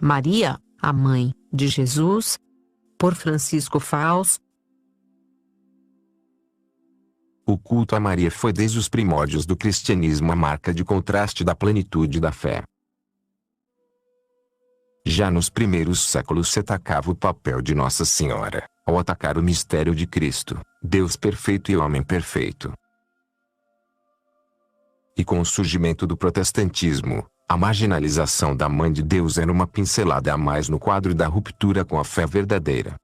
Maria, a mãe de Jesus, por Francisco Faus. O culto a Maria foi desde os primórdios do cristianismo a marca de contraste da plenitude da fé. Já nos primeiros séculos se atacava o papel de Nossa Senhora, ao atacar o mistério de Cristo, Deus perfeito e homem perfeito. E com o surgimento do protestantismo, a marginalização da Mãe de Deus era uma pincelada a mais no quadro da ruptura com a fé verdadeira.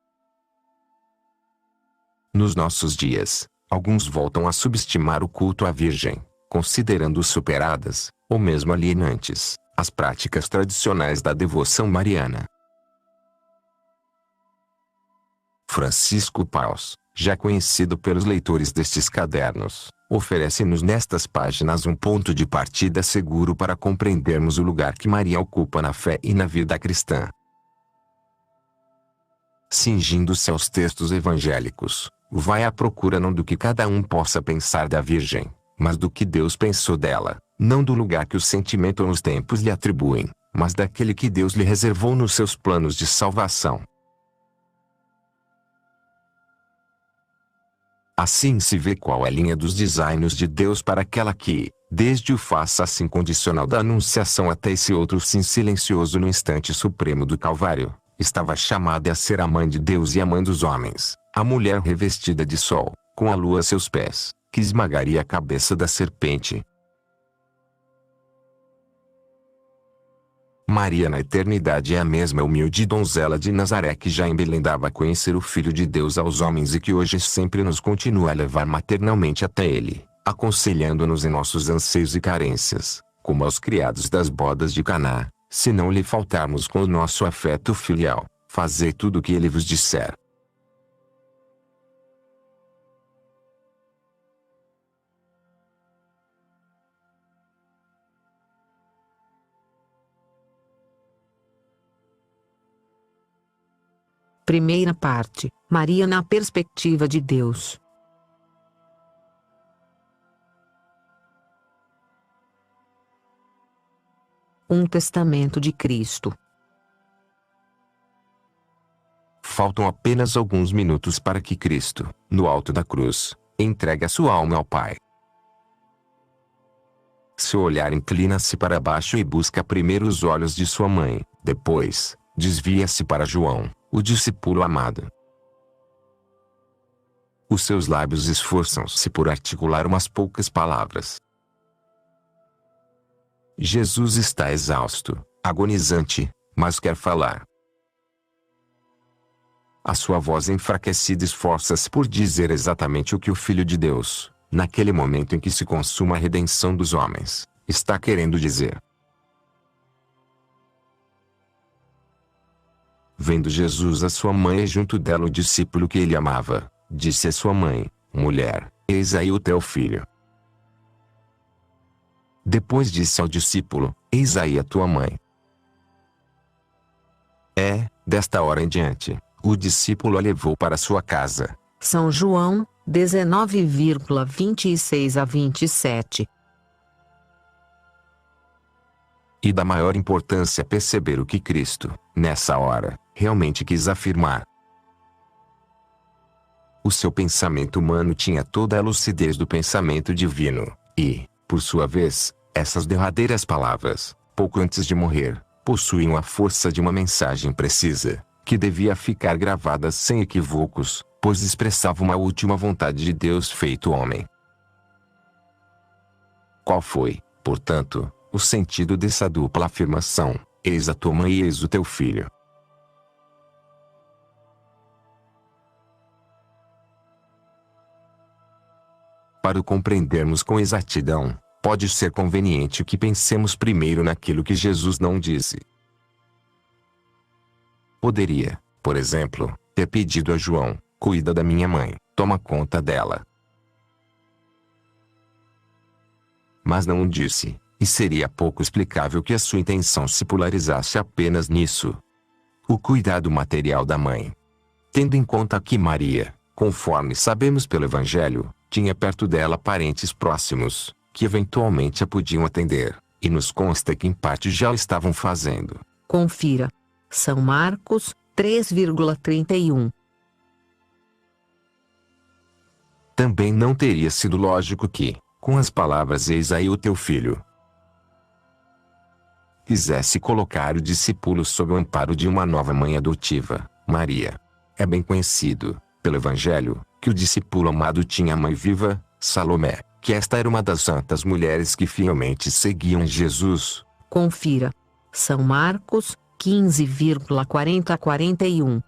Nos nossos dias, alguns voltam a subestimar o culto à Virgem, considerando superadas, ou mesmo alienantes, as práticas tradicionais da devoção mariana. Francisco Paus, já conhecido pelos leitores destes cadernos, oferece-nos nestas páginas um ponto de partida seguro para compreendermos o lugar que Maria ocupa na fé e na vida cristã. Cingindo-se aos textos evangélicos, vai à procura não do que cada um possa pensar da Virgem, mas do que Deus pensou dela, não do lugar que o sentimento ou os tempos lhe atribuem, mas daquele que Deus lhe reservou nos seus planos de salvação. Assim se vê qual é a linha dos desígnios de Deus para aquela que, desde o faça-se incondicional da Anunciação até esse outro sim silencioso no instante supremo do Calvário, estava chamada a ser a Mãe de Deus e a Mãe dos homens, a mulher revestida de sol, com a lua a seus pés, que esmagaria a cabeça da serpente. Maria na eternidade é a mesma humilde donzela de Nazaré que já em Belém dava a conhecer o Filho de Deus aos homens e que hoje sempre nos continua a levar maternalmente até Ele, aconselhando-nos em nossos anseios e carências, como aos criados das bodas de Caná, se não lhe faltarmos com o nosso afeto filial, fazei tudo o que Ele vos disser. Primeira parte, Maria na perspectiva de Deus. Um testamento de Cristo. Faltam apenas alguns minutos para que Cristo, no alto da cruz, entregue a sua alma ao Pai. Seu olhar inclina-se para baixo e busca primeiro os olhos de sua mãe, depois, desvia-se para João, o discípulo amado. Os seus lábios esforçam-se por articular umas poucas palavras. Jesus está exausto, agonizante, mas quer falar. A sua voz enfraquecida esforça-se por dizer exatamente o que o Filho de Deus, naquele momento em que se consuma a redenção dos homens, está querendo dizer. Vendo Jesus a sua mãe e junto dela o discípulo que ele amava, disse a sua mãe: Mulher, eis aí o teu filho. Depois disse ao discípulo: Eis aí a tua mãe. Desta hora em diante, o discípulo a levou para sua casa. São João, 19,26 a 27. E da maior importância perceber o que Cristo, nessa hora, realmente quis afirmar. O seu pensamento humano tinha toda a lucidez do pensamento divino, e, por sua vez, essas derradeiras palavras, pouco antes de morrer, possuíam a força de uma mensagem precisa, que devia ficar gravada sem equívocos, pois expressava uma última vontade de Deus feito homem. Qual foi, portanto, o sentido dessa dupla afirmação: eis a tua mãe e eis o teu filho? Para o compreendermos com exatidão, pode ser conveniente que pensemos primeiro naquilo que Jesus não disse. Poderia, por exemplo, ter pedido a João: cuida da minha mãe, toma conta dela. Mas não o disse, e seria pouco explicável que a sua intenção se polarizasse apenas nisso. O cuidado material da mãe. Tendo em conta que Maria, conforme sabemos pelo Evangelho, tinha perto dela parentes próximos, que eventualmente a podiam atender, e nos consta que em parte já o estavam fazendo. Confira. São Marcos 3,31. Também não teria sido lógico que, com as palavras "eis aí o teu filho", quisesse colocar o discípulo sob o amparo de uma nova mãe adotiva, Maria. É bem conhecido, pelo Evangelho, que o discípulo amado tinha mãe viva, Salomé, que esta era uma das santas mulheres que fielmente seguiam Jesus. Confira. São Marcos 15,40 a 41.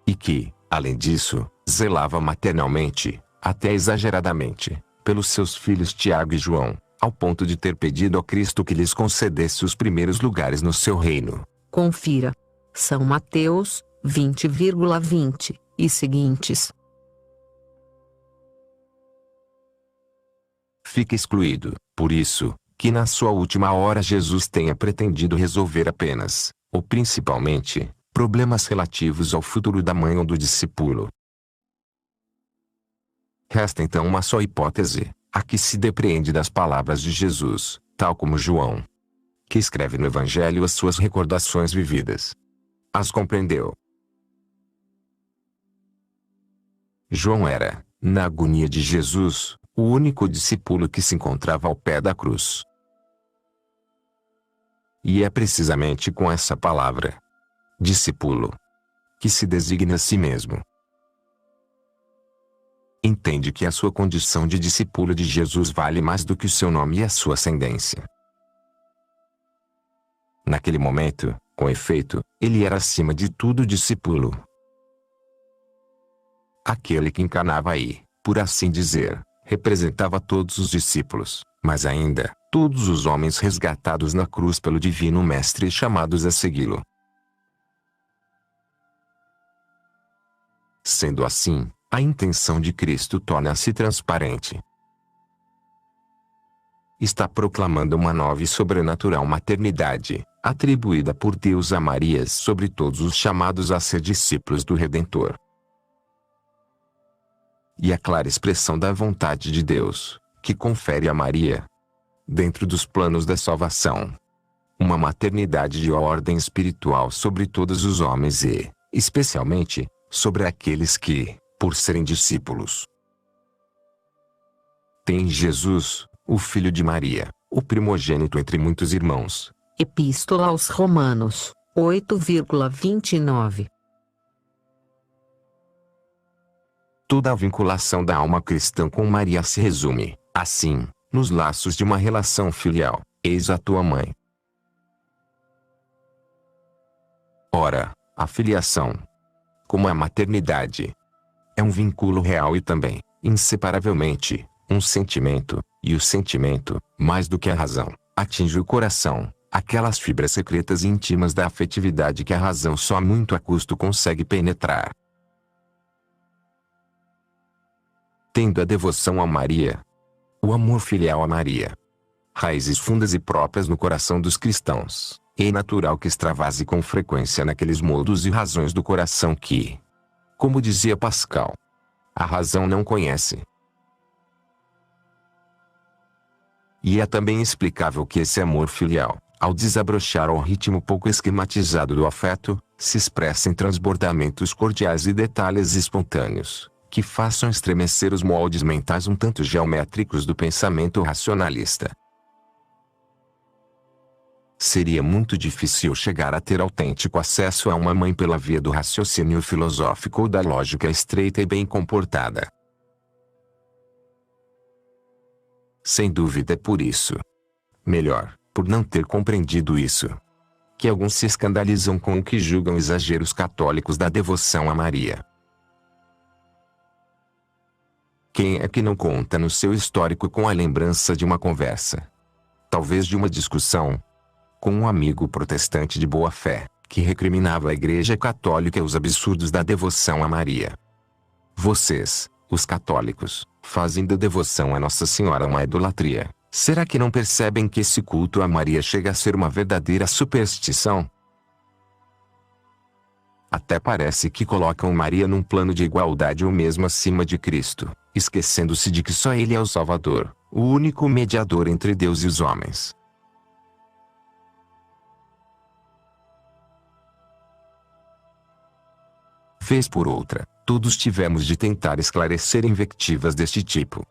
E que, além disso, zelava maternalmente, até exageradamente, pelos seus filhos Tiago e João, ao ponto de ter pedido a Cristo que lhes concedesse os primeiros lugares no seu reino. Confira. São Mateus 20,20 e seguintes. Fica excluído, por isso, que na sua última hora Jesus tenha pretendido resolver apenas, ou principalmente, problemas relativos ao futuro da mãe ou do discípulo. Resta então uma só hipótese, a que se depreende das palavras de Jesus, tal como João, que escreve no Evangelho as suas recordações vividas, as compreendeu. João era, na agonia de Jesus, o único discípulo que se encontrava ao pé da cruz. E é precisamente com essa palavra, discípulo, que se designa a si mesmo. Entende que a sua condição de discípulo de Jesus vale mais do que o seu nome e a sua ascendência. Naquele momento, com efeito, ele era acima de tudo discípulo. Aquele que encarnava aí, por assim dizer, representava todos os discípulos, mas ainda, todos os homens resgatados na cruz pelo Divino Mestre e chamados a segui-lo. Sendo assim, a intenção de Cristo torna-se transparente. Está proclamando uma nova e sobrenatural maternidade, atribuída por Deus a Maria sobre todos os chamados a ser discípulos do Redentor. E a clara expressão da vontade de Deus, que confere a Maria, dentro dos planos da salvação, uma maternidade de ordem espiritual sobre todos os homens e, especialmente, sobre aqueles que, por serem discípulos, têm Jesus, o Filho de Maria, o primogênito entre muitos irmãos. Epístola aos Romanos 8,29. Toda a vinculação da alma cristã com Maria se resume, assim, nos laços de uma relação filial. Eis a tua mãe. Ora, a filiação, como a maternidade, é um vínculo real e também, inseparavelmente, um sentimento, e o sentimento, mais do que a razão, atinge o coração, aquelas fibras secretas e íntimas da afetividade que a razão só a muito a custo consegue penetrar. Tendo a devoção a Maria, o amor filial a Maria, raízes fundas e próprias no coração dos cristãos, é natural que extravase com frequência naqueles modos e razões do coração que, como dizia Pascal, a razão não conhece. E é também explicável que esse amor filial, ao desabrochar ao ritmo pouco esquematizado do afeto, se expressa em transbordamentos cordiais e detalhes espontâneos, que façam estremecer os moldes mentais um tanto geométricos do pensamento racionalista. Seria muito difícil chegar a ter autêntico acesso a uma mãe pela via do raciocínio filosófico ou da lógica estreita e bem comportada. Sem dúvida é por isso, melhor, por não ter compreendido isso, que alguns se escandalizam com o que julgam exageros católicos da devoção a Maria. Quem é que não conta no seu histórico com a lembrança de uma conversa, talvez de uma discussão, com um amigo protestante de boa fé, que recriminava a Igreja Católica e os absurdos da devoção a Maria? Vocês, os católicos, fazem da devoção a Nossa Senhora uma idolatria. Será que não percebem que esse culto a Maria chega a ser uma verdadeira superstição? Até parece que colocam Maria num plano de igualdade ou mesmo acima de Cristo, esquecendo-se de que só Ele é o Salvador, o único mediador entre Deus e os homens. Vez por outra, todos tivemos de tentar esclarecer invectivas deste tipo.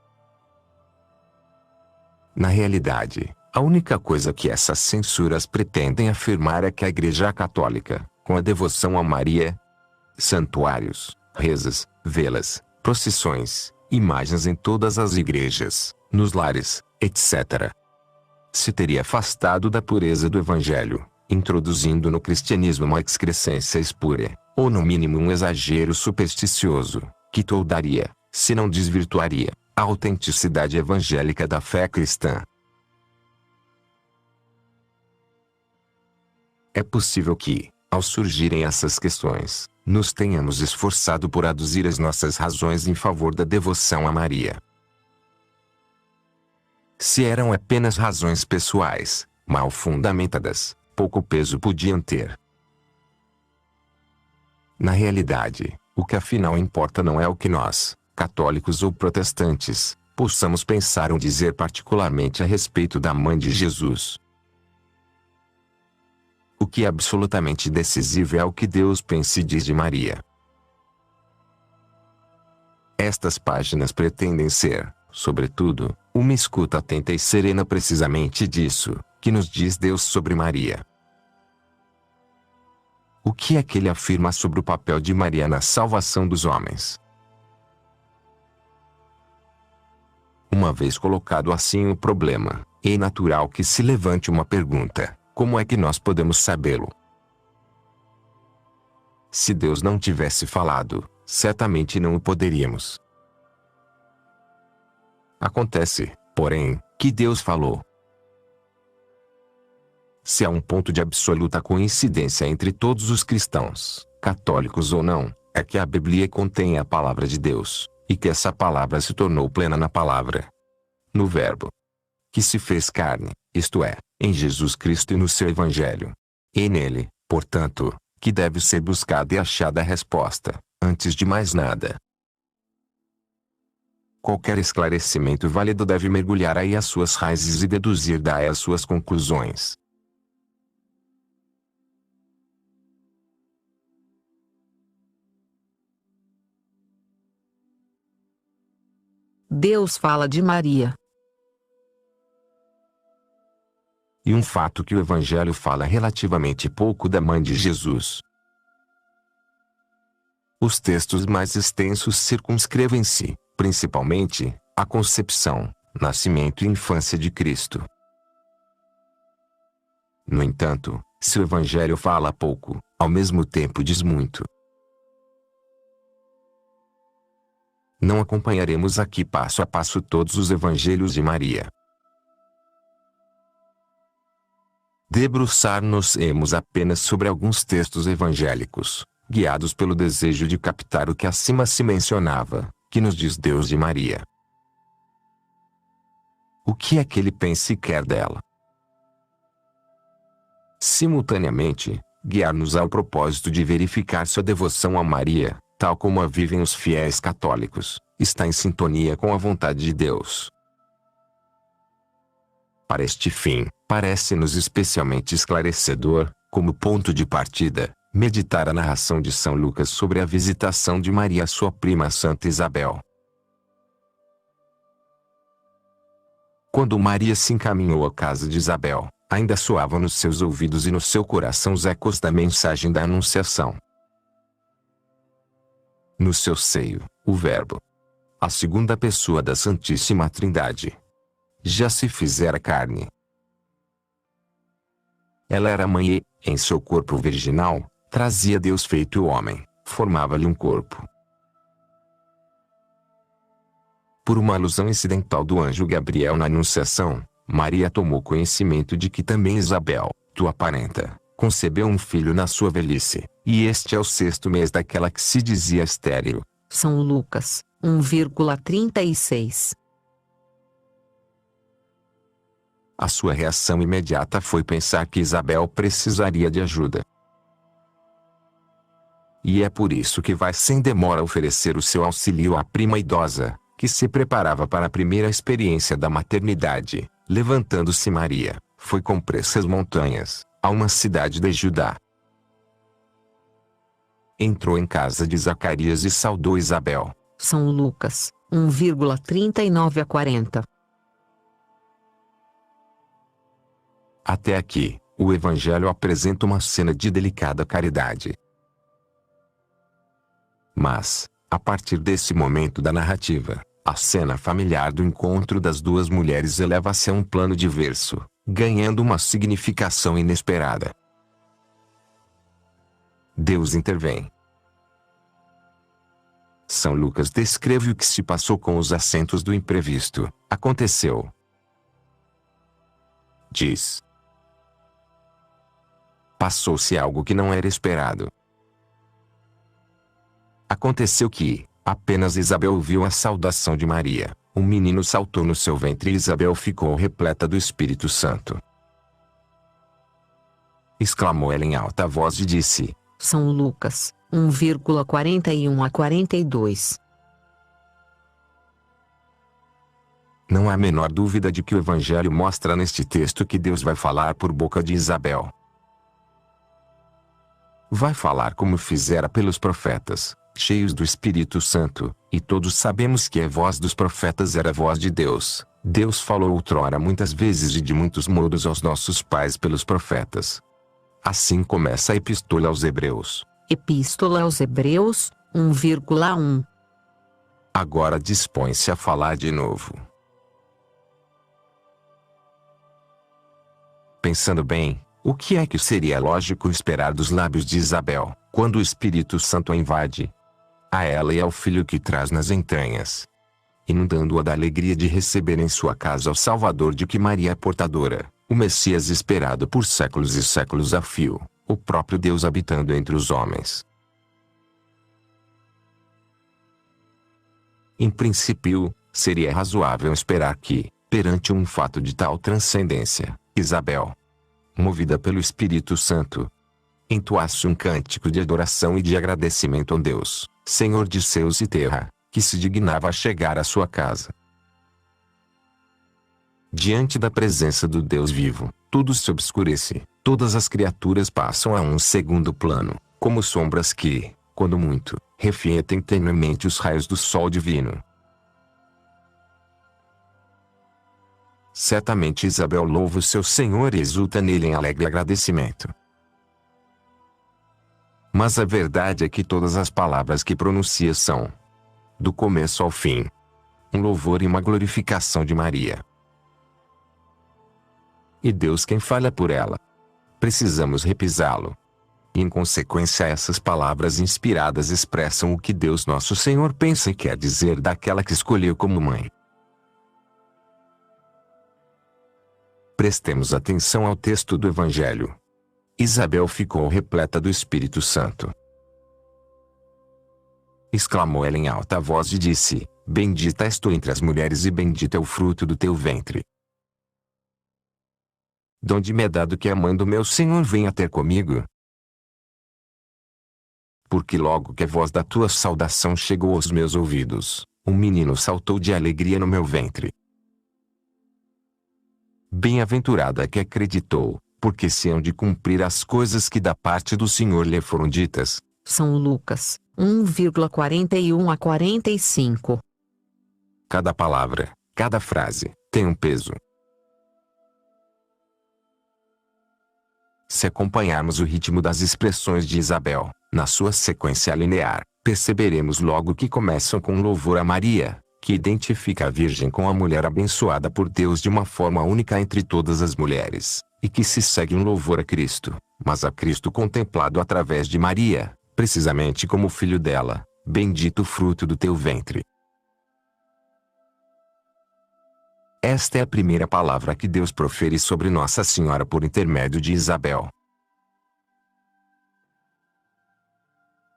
Na realidade, a única coisa que essas censuras pretendem afirmar é que a Igreja Católica, com a devoção a Maria, santuários, rezas, velas, procissões, imagens em todas as igrejas, nos lares, etc., se teria afastado da pureza do Evangelho, introduzindo no cristianismo uma excrescência espúria, ou no mínimo um exagero supersticioso, que toldaria, se não desvirtuaria, a autenticidade evangélica da fé cristã. É possível que, ao surgirem essas questões, nos tenhamos esforçado por aduzir as nossas razões em favor da devoção a Maria. Se eram apenas razões pessoais, mal fundamentadas, pouco peso podiam ter. Na realidade, o que afinal importa não é o que nós, católicos ou protestantes, possamos pensar ou dizer particularmente a respeito da Mãe de Jesus. O que é absolutamente decisivo é o que Deus pensa e diz de Maria. Estas páginas pretendem ser, sobretudo, uma escuta atenta e serena precisamente disso, que nos diz Deus sobre Maria. O que é que ele afirma sobre o papel de Maria na salvação dos homens? Uma vez colocado assim o problema, é natural que se levante uma pergunta: como é que nós podemos sabê-lo? Se Deus não tivesse falado, certamente não o poderíamos. Acontece, porém, que Deus falou. Se há um ponto de absoluta coincidência entre todos os cristãos, católicos ou não, é que a Bíblia contém a palavra de Deus, e que essa palavra se tornou plena na palavra, no Verbo, que se fez carne, isto é, em Jesus Cristo e no seu Evangelho. E nele, portanto, que deve ser buscada e achada a resposta, antes de mais nada. Qualquer esclarecimento válido deve mergulhar aí as suas raízes e deduzir daí as suas conclusões. Deus fala de Maria. E um fato que o Evangelho fala relativamente pouco da Mãe de Jesus. Os textos mais extensos circunscrevem-se, principalmente, à concepção, nascimento e infância de Cristo. No entanto, se o Evangelho fala pouco, ao mesmo tempo diz muito. Não acompanharemos aqui passo a passo todos os Evangelhos de Maria. Debruçar-nos-emos apenas sobre alguns textos evangélicos, guiados pelo desejo de captar o que acima se mencionava, que nos diz Deus de Maria. O que é que ele pensa e quer dela? Simultaneamente, guiar-nos ao propósito de verificar se a devoção a Maria, tal como a vivem os fiéis católicos, está em sintonia com a vontade de Deus. Para este fim, parece-nos especialmente esclarecedor, como ponto de partida, meditar a narração de São Lucas sobre a visitação de Maria à sua prima Santa Isabel. Quando Maria se encaminhou à casa de Isabel, ainda soavam nos seus ouvidos e no seu coração os ecos da mensagem da Anunciação. No seu seio, o Verbo, a segunda pessoa da Santíssima Trindade, já se fizera carne. Ela era mãe e, em seu corpo virginal, trazia Deus feito homem, formava-lhe um corpo. Por uma alusão incidental do anjo Gabriel na Anunciação, Maria tomou conhecimento de que também Isabel, tua parenta, concebeu um filho na sua velhice, e este é o 6º mês daquela que se dizia estéril. São Lucas, 1,36. A sua reação imediata foi pensar que Isabel precisaria de ajuda. E é por isso que vai sem demora oferecer o seu auxílio à prima idosa, que se preparava para a primeira experiência da maternidade. Levantando-se Maria, foi com pressa às montanhas, a uma cidade de Judá. Entrou em casa de Zacarias e saudou Isabel. São Lucas, 1,39 a 40. Até aqui, o Evangelho apresenta uma cena de delicada caridade. Mas, a partir desse momento da narrativa, a cena familiar do encontro das duas mulheres eleva-se a um plano diverso, ganhando uma significação inesperada. Deus intervém. São Lucas descreve o que se passou com os acentos do imprevisto. Aconteceu. Diz. Passou-se algo que não era esperado. Aconteceu que, apenas Isabel ouviu a saudação de Maria, um menino saltou no seu ventre e Isabel ficou repleta do Espírito Santo. Exclamou ela em alta voz e disse. São Lucas, 1,41 a 42. Não há a menor dúvida de que o Evangelho mostra neste texto que Deus vai falar por boca de Isabel. Vai falar como fizera pelos profetas, cheios do Espírito Santo, e todos sabemos que a voz dos profetas era a voz de Deus. Deus falou outrora muitas vezes e de muitos modos aos nossos pais pelos profetas. Assim começa a Epístola aos Hebreus. Epístola aos Hebreus, 1,1. Agora dispõe-se a falar de novo. Pensando bem, o que é que seria lógico esperar dos lábios de Isabel, quando o Espírito Santo a invade? A ela e ao filho que traz nas entranhas, inundando-a da alegria de receber em sua casa o Salvador de que Maria é portadora, o Messias esperado por séculos e séculos a fio, o próprio Deus habitando entre os homens. Em princípio, seria razoável esperar que, perante um fato de tal transcendência, Isabel, movida pelo Espírito Santo, entoasse um cântico de adoração e de agradecimento a Deus, Senhor de céus e terra, que se dignava a chegar à sua casa. Diante da presença do Deus vivo, tudo se obscurece, todas as criaturas passam a um segundo plano, como sombras que, quando muito, refletem tenuemente os raios do sol divino. Certamente Isabel louva o seu Senhor e exulta nele em alegre agradecimento. Mas a verdade é que todas as palavras que pronuncia são, do começo ao fim, um louvor e uma glorificação de Maria. E Deus quem fala por ela. Precisamos repisá-lo. E em consequência essas palavras inspiradas expressam o que Deus nosso Senhor pensa e quer dizer daquela que escolheu como mãe. Prestemos atenção ao texto do Evangelho. Isabel ficou repleta do Espírito Santo. Exclamou ela em alta voz e disse, Bendita és tu entre as mulheres e bendito é o fruto do teu ventre. Donde me é dado que a mãe do meu Senhor venha ter comigo? Porque logo que a voz da tua saudação chegou aos meus ouvidos, um menino saltou de alegria no meu ventre. Bem-aventurada que acreditou, porque se hão de cumprir as coisas que da parte do Senhor lhe foram ditas. São Lucas, 1,41 a 45. Cada palavra, cada frase, tem um peso. Se acompanharmos o ritmo das expressões de Isabel, na sua sequência linear, perceberemos logo que começam com louvor a Maria, que identifica a Virgem com a mulher abençoada por Deus de uma forma única entre todas as mulheres, e que se segue um louvor a Cristo, mas a Cristo contemplado através de Maria, precisamente como filho dela, bendito o fruto do teu ventre. Esta é a primeira palavra que Deus profere sobre Nossa Senhora por intermédio de Isabel.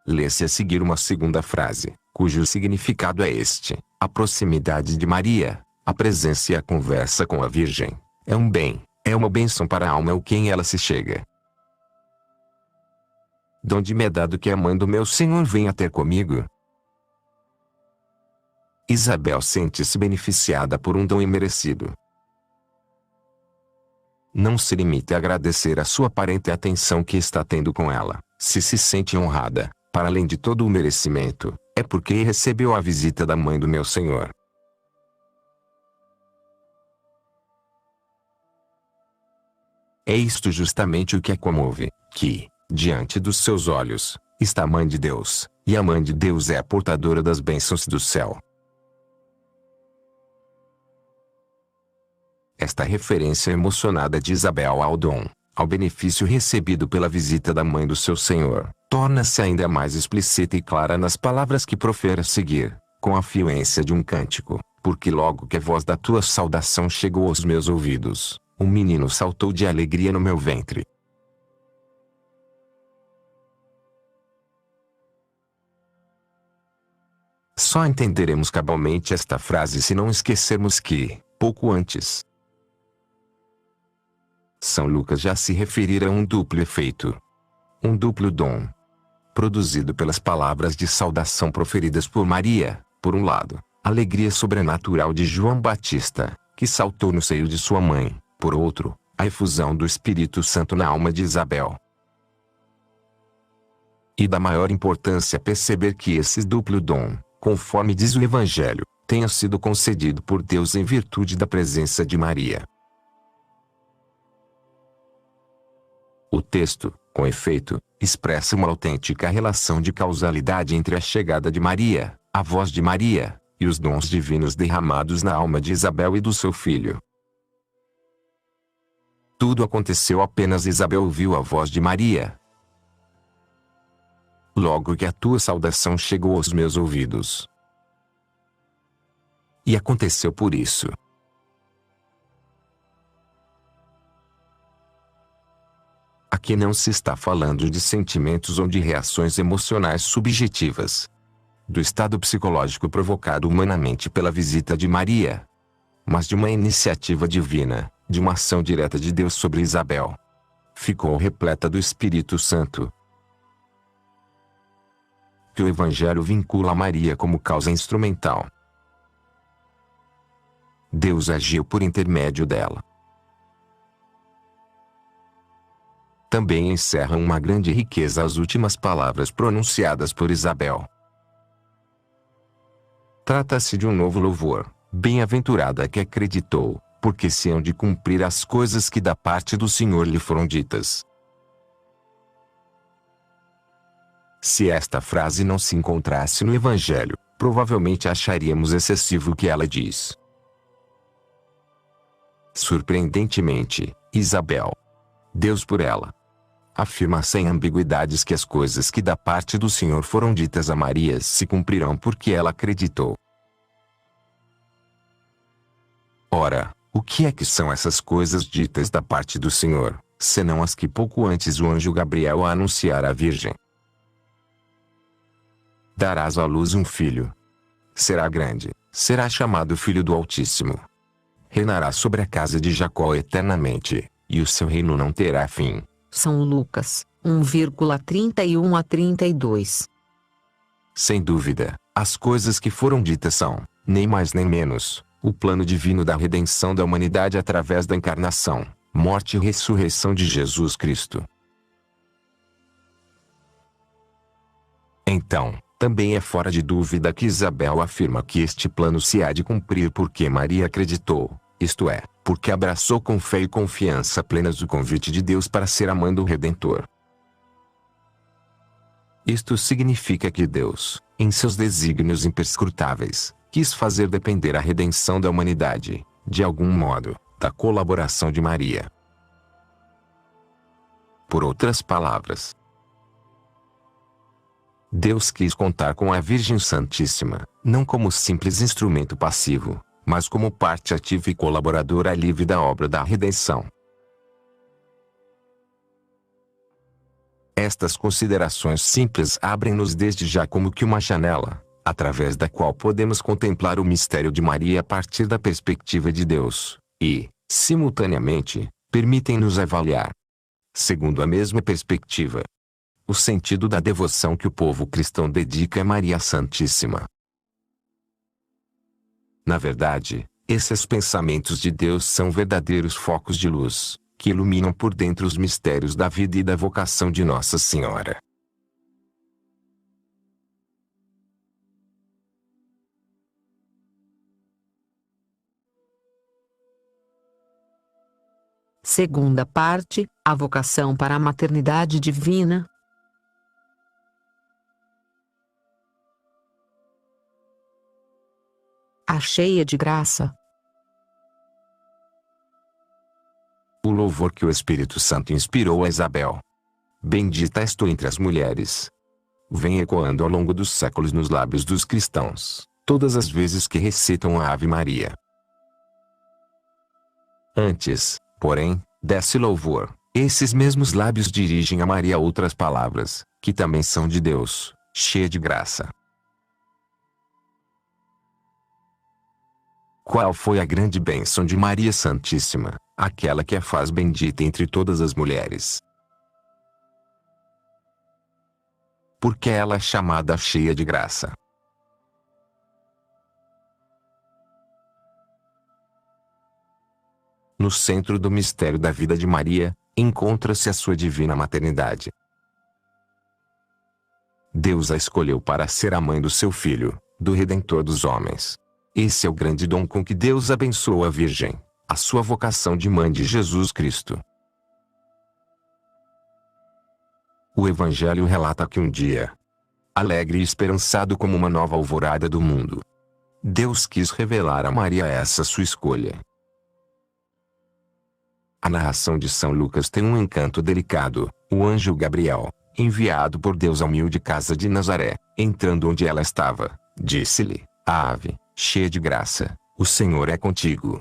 Lê-se a seguir uma segunda frase, cujo significado é este: a proximidade de Maria, a presença e a conversa com a Virgem, é um bem, é uma bênção para a alma ao quem ela se chega. Donde me é dado que a mãe do meu Senhor venha ter comigo? Isabel sente-se beneficiada por um dom imerecido. Não se limite a agradecer a sua aparente atenção que está tendo com ela. Se sente honrada, para além de todo o merecimento, é porque recebeu a visita da mãe do meu Senhor. É isto justamente o que a comove, que, diante dos seus olhos, está a Mãe de Deus, e a Mãe de Deus é a portadora das bênçãos do céu. Esta referência emocionada de Isabel ao dom, ao benefício recebido pela visita da Mãe do seu Senhor, torna-se ainda mais explícita e clara nas palavras que profere a seguir, com a fluência de um cântico, porque logo que a voz da tua saudação chegou aos meus ouvidos, um menino saltou de alegria no meu ventre. Só entenderemos cabalmente esta frase se não esquecermos que, pouco antes, São Lucas já se referira a um duplo efeito. Um duplo dom. Produzido pelas palavras de saudação proferidas por Maria, por um lado, alegria sobrenatural de João Batista, que saltou no seio de sua mãe, por outro, a efusão do Espírito Santo na alma de Isabel. E da maior importância perceber que esse duplo dom, conforme diz o Evangelho, tenha sido concedido por Deus em virtude da presença de Maria. O texto, com efeito, expressa uma autêntica relação de causalidade entre a chegada de Maria, a voz de Maria, e os dons divinos derramados na alma de Isabel e do seu filho. Tudo aconteceu apenas Isabel ouviu a voz de Maria. Logo que a tua saudação chegou aos meus ouvidos. E aconteceu por isso. Aqui não se está falando de sentimentos ou de reações emocionais subjetivas. Do estado psicológico provocado humanamente pela visita de Maria. Mas de uma iniciativa divina, de uma ação direta de Deus sobre Isabel. Ficou repleta do Espírito Santo. Que o Evangelho vincula a Maria como causa instrumental. Deus agiu por intermédio dela. Também encerram uma grande riqueza as últimas palavras pronunciadas por Isabel. Trata-se de um novo louvor, bem-aventurada a que acreditou, porque se hão de cumprir as coisas que da parte do Senhor lhe foram ditas. Se esta frase não se encontrasse no Evangelho, provavelmente acharíamos excessivo o que ela diz. Surpreendentemente, Isabel, Deus por ela, afirma sem ambiguidades que as coisas que da parte do Senhor foram ditas a Maria se cumprirão porque ela acreditou. Ora, o que é que são essas coisas ditas da parte do Senhor, senão as que pouco antes o anjo Gabriel a anunciara à Virgem? Darás à luz um filho. Será grande, será chamado Filho do Altíssimo. Reinará sobre a casa de Jacó eternamente, e o seu reino não terá fim. São Lucas, 1,31 a 32. Sem dúvida, as coisas que foram ditas são, nem mais nem menos, o plano divino da redenção da humanidade através da encarnação, morte e ressurreição de Jesus Cristo. Então, também é fora de dúvida que Isabel afirma que este plano se há de cumprir porque Maria acreditou, isto é, porque abraçou com fé e confiança plenas o convite de Deus para ser a mãe do Redentor. Isto significa que Deus, em seus desígnios imperscrutáveis, quis fazer depender a redenção da humanidade, de algum modo, da colaboração de Maria. Por outras palavras, Deus quis contar com a Virgem Santíssima, não como simples instrumento passivo, mas como parte ativa e colaboradora livre da obra da redenção. Estas considerações simples abrem-nos desde já como que uma janela, através da qual podemos contemplar o mistério de Maria a partir da perspectiva de Deus, e, simultaneamente, permitem-nos avaliar, segundo a mesma perspectiva, o sentido da devoção que o povo cristão dedica a Maria Santíssima. Na verdade, esses pensamentos de Deus são verdadeiros focos de luz, que iluminam por dentro os mistérios da vida e da vocação de Nossa Senhora. Segunda parte, a vocação para a maternidade divina. A cheia de graça. O louvor que o Espírito Santo inspirou a Isabel. Bendita és tu entre as mulheres. Vem ecoando ao longo dos séculos nos lábios dos cristãos, todas as vezes que recitam a Ave Maria. Antes, porém, desse louvor, esses mesmos lábios dirigem a Maria outras palavras, que também são de Deus, cheia de graça. Qual foi a grande bênção de Maria Santíssima, aquela que a faz bendita entre todas as mulheres? Porque ela é chamada cheia de graça. No centro do mistério da vida de Maria, encontra-se a sua divina maternidade. Deus a escolheu para ser a mãe do seu Filho, do Redentor dos homens. Esse é o grande dom com que Deus abençoou a Virgem, a sua vocação de mãe de Jesus Cristo. O Evangelho relata que um dia, alegre e esperançado como uma nova alvorada do mundo, Deus quis revelar a Maria essa sua escolha. A narração de São Lucas tem um encanto delicado. O anjo Gabriel, enviado por Deus à humilde casa de Nazaré, entrando onde ela estava, disse-lhe: Ave, cheia de graça, o Senhor é contigo.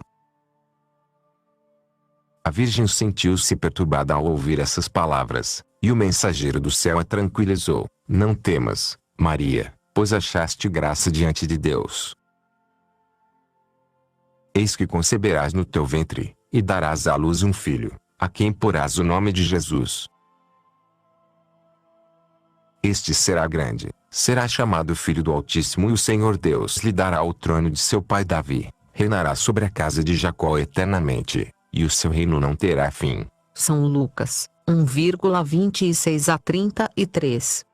A Virgem sentiu-se perturbada ao ouvir essas palavras, e o mensageiro do céu a tranquilizou: Não temas, Maria, pois achaste graça diante de Deus. Eis que conceberás no teu ventre, e darás à luz um filho, a quem porás o nome de Jesus. Este será grande, será chamado Filho do Altíssimo, e o Senhor Deus lhe dará o trono de seu pai Davi, reinará sobre a casa de Jacó eternamente, e o seu reino não terá fim. São Lucas 1,26 a 33.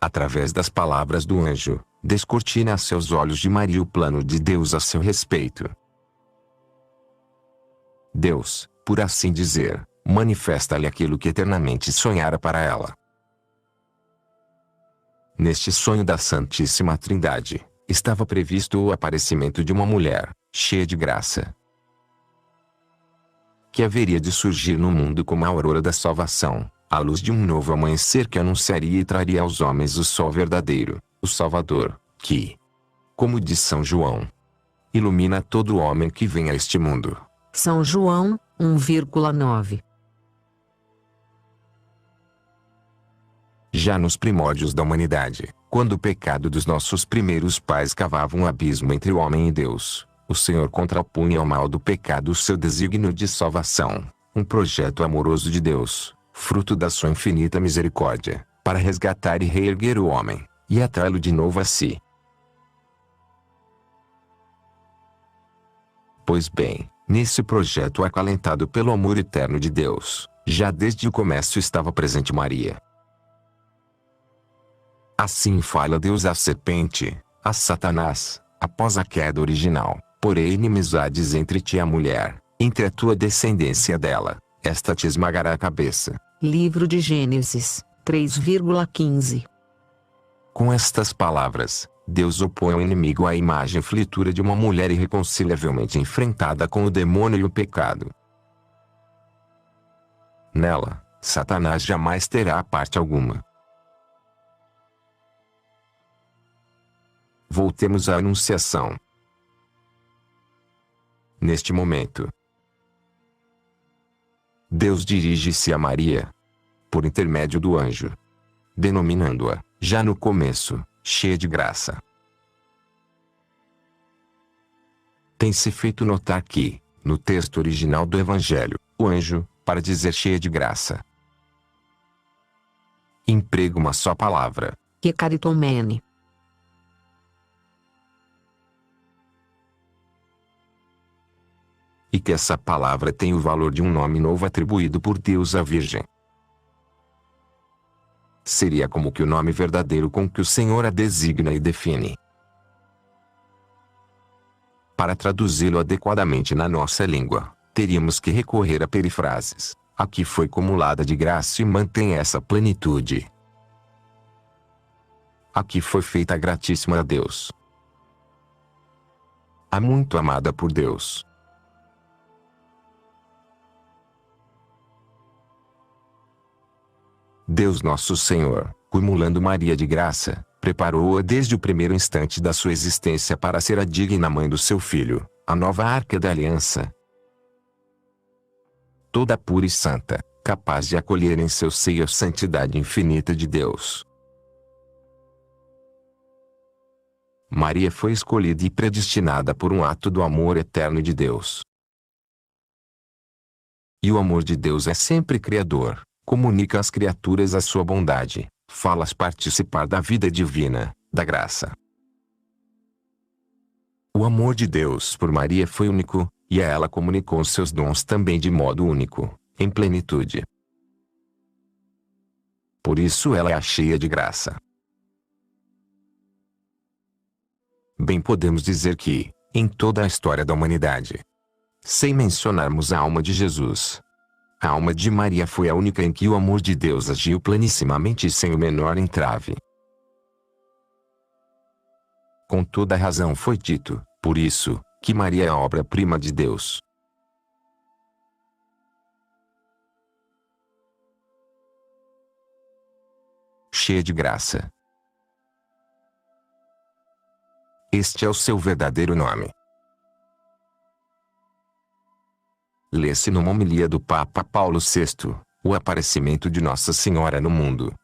Através das palavras do anjo, descortina a seus olhos de Maria o plano de Deus a seu respeito. Deus, por assim dizer, manifesta-lhe aquilo que eternamente sonhara para ela. Neste sonho da Santíssima Trindade, estava previsto o aparecimento de uma mulher, cheia de graça, que haveria de surgir no mundo como a aurora da salvação, a luz de um novo amanhecer que anunciaria e traria aos homens o sol verdadeiro, o Salvador, que, como diz São João, ilumina todo homem que vem a este mundo. São João 1,9. Já nos primórdios da humanidade, quando o pecado dos nossos primeiros pais cavava um abismo entre o homem e Deus, o Senhor contrapunha ao mal do pecado o seu desígnio de salvação, um projeto amoroso de Deus, fruto da sua infinita misericórdia, para resgatar e reerguer o homem, e atraí-lo de novo a si. Pois bem, nesse projeto acalentado pelo amor eterno de Deus, já desde o começo estava presente Maria. Assim fala Deus à serpente, a Satanás, após a queda original: porém inimizades entre ti e a mulher, entre a tua descendência e dela, esta te esmagará a cabeça. Livro de Gênesis 3,15. Com estas palavras, Deus opõe ao inimigo a imagem flitura de uma mulher irreconciliavelmente enfrentada com o demônio e o pecado. Nela, Satanás jamais terá parte alguma. Voltemos à Anunciação. Neste momento, Deus dirige-se a Maria, por intermédio do anjo, denominando-a, já no começo, cheia de graça. Tem-se feito notar que, no texto original do Evangelho, o anjo, para dizer cheia de graça, emprega uma só palavra, Que caritomene. e que essa palavra tem o valor de um nome novo atribuído por Deus à Virgem. Seria como que o nome verdadeiro com que o Senhor a designa e define. Para traduzi-lo adequadamente na nossa língua, teríamos que recorrer a perifrases. Aqui foi acumulada de graça e mantém essa plenitude. Aqui foi feita gratíssima a Deus. A muito amada por Deus. Deus nosso Senhor, cumulando Maria de graça, preparou-a desde o primeiro instante da sua existência para ser a digna mãe do seu Filho, a nova arca da aliança. Toda pura e santa, capaz de acolher em seu seio a santidade infinita de Deus. Maria foi escolhida e predestinada por um ato do amor eterno de Deus. E o amor de Deus é sempre criador, comunica às criaturas a sua bondade, fala-as participar da vida divina, da graça. O amor de Deus por Maria foi único, e a ela comunicou seus dons também de modo único, em plenitude. Por isso ela é a cheia de graça. Bem podemos dizer que, em toda a história da humanidade, sem mencionarmos a alma de Jesus, a alma de Maria foi a única em que o amor de Deus agiu plenissimamente e sem o menor entrave. Com toda a razão foi dito, por isso, que Maria é a obra-prima de Deus. Cheia de graça. Este é o seu verdadeiro nome. Lê-se numa homilia do Papa Paulo VI, o aparecimento de Nossa Senhora no mundo.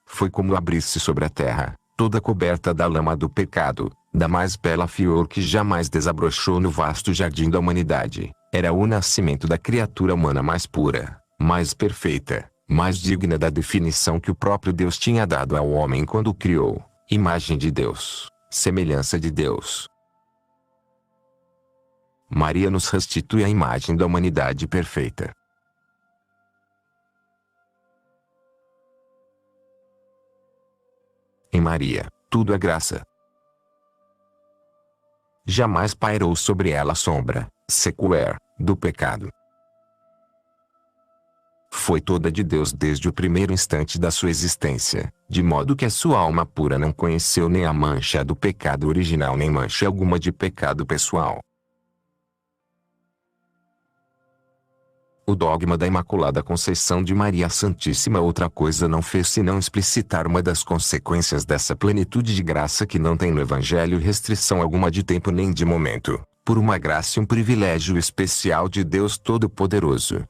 Foi como abrir-se sobre a terra, toda coberta da lama do pecado, da mais bela flor que jamais desabrochou no vasto jardim da humanidade. Era o nascimento da criatura humana mais pura, mais perfeita, mais digna da definição que o próprio Deus tinha dado ao homem quando o criou. Imagem de Deus, semelhança de Deus. Maria nos restitui a imagem da humanidade perfeita. Em Maria, tudo é graça. Jamais pairou sobre ela a sombra, sequer, do pecado. Foi toda de Deus desde o primeiro instante da sua existência, de modo que a sua alma pura não conheceu nem a mancha do pecado original nem mancha alguma de pecado pessoal. O dogma da Imaculada Conceição de Maria Santíssima outra coisa não fez senão explicitar uma das consequências dessa plenitude de graça que não tem no Evangelho restrição alguma de tempo nem de momento, por uma graça e um privilégio especial de Deus Todo-Poderoso.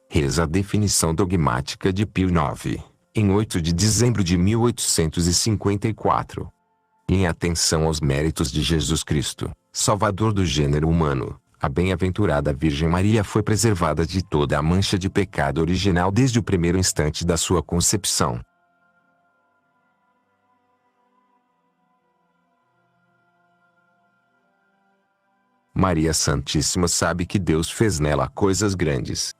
Reza a definição dogmática de Pio IX, em 8 de dezembro de 1854. Em atenção aos méritos de Jesus Cristo, Salvador do gênero humano, a bem-aventurada Virgem Maria foi preservada de toda a mancha de pecado original desde o primeiro instante da sua concepção. Maria Santíssima sabe que Deus fez nela coisas grandes.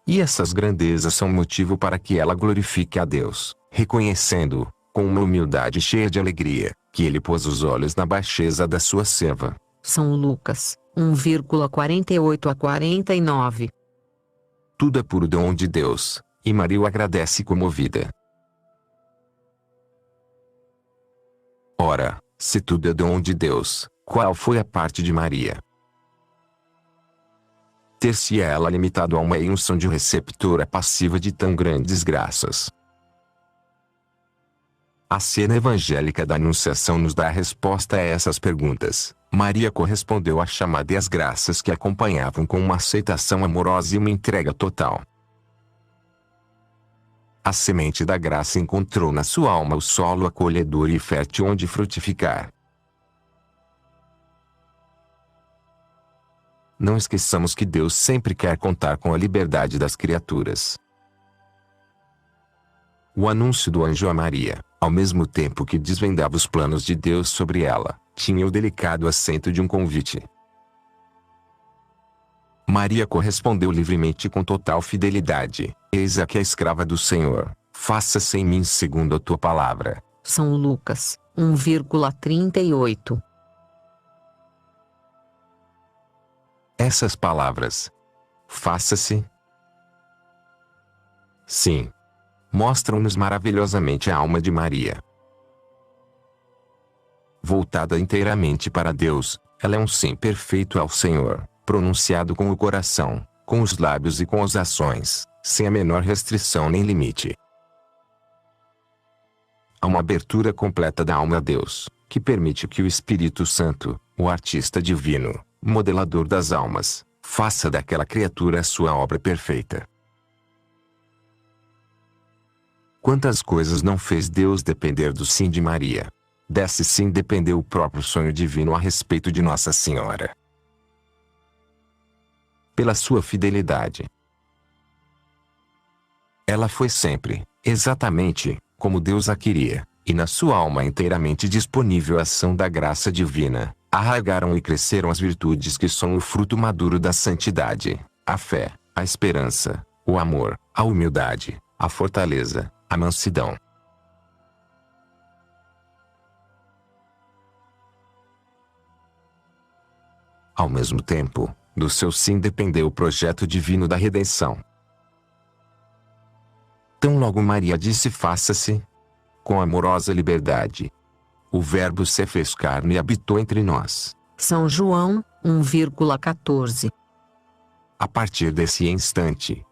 E essas grandezas são motivo para que ela glorifique a Deus, reconhecendo, com uma humildade cheia de alegria, que ele pôs os olhos na baixeza da sua serva. São Lucas, 1,48 a 49. Tudo é puro dom de Deus, e Maria o agradece comovida. Ora, se tudo é dom de Deus, qual foi a parte de Maria? Ter-se ela limitado a uma unção de receptora passiva de tão grandes graças. A cena evangélica da Anunciação nos dá a resposta a essas perguntas. Maria correspondeu à chamada e às graças que acompanhavam com uma aceitação amorosa e uma entrega total. A semente da graça encontrou na sua alma o solo acolhedor e fértil onde frutificar. Não esqueçamos que Deus sempre quer contar com a liberdade das criaturas. O anúncio do anjo a Maria, ao mesmo tempo que desvendava os planos de Deus sobre ela, tinha o delicado acento de um convite. Maria correspondeu livremente com total fidelidade. Eis aqui a escrava do Senhor, faça-se em mim segundo a tua palavra. São Lucas 1,38. Essas palavras, faça-se, sim, mostram-nos maravilhosamente a alma de Maria. Voltada inteiramente para Deus, ela é um sim perfeito ao Senhor, pronunciado com o coração, com os lábios e com as ações, sem a menor restrição nem limite. Há uma abertura completa da alma a Deus, que permite que o Espírito Santo, o artista divino, modelador das almas, faça daquela criatura a sua obra perfeita. Quantas coisas não fez Deus depender do sim de Maria? Desse sim dependeu o próprio sonho divino a respeito de Nossa Senhora. Pela sua fidelidade, ela foi sempre, exatamente, como Deus a queria, e na sua alma inteiramente disponível à ação da graça divina, arraigaram e cresceram as virtudes que são o fruto maduro da santidade, a fé, a esperança, o amor, a humildade, a fortaleza, a mansidão. Ao mesmo tempo, do seu sim dependeu o projeto divino da redenção. Tão logo Maria disse faça-se, com amorosa liberdade, o Verbo se fez carne e habitou entre nós. São João 1,14. A partir desse instante,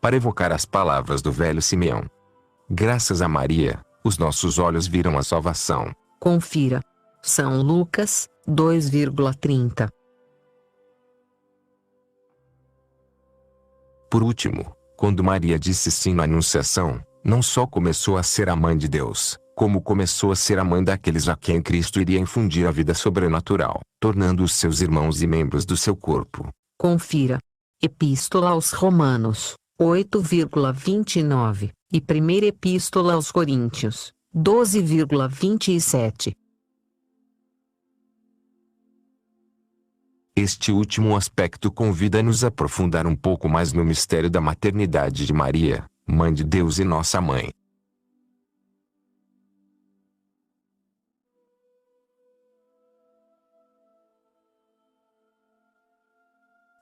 para evocar as palavras do velho Simeão, graças a Maria, os nossos olhos viram a salvação. Confira. São Lucas 2,30. Por último, quando Maria disse sim na Anunciação, não só começou a ser a mãe de Deus, como começou a ser a mãe daqueles a quem Cristo iria infundir a vida sobrenatural, tornando-os seus irmãos e membros do seu corpo. Confira. Epístola aos Romanos 8,29 e Primeira Epístola aos Coríntios 12,27. Este último aspecto convida-nos a aprofundar um pouco mais no mistério da maternidade de Maria, Mãe de Deus e nossa mãe.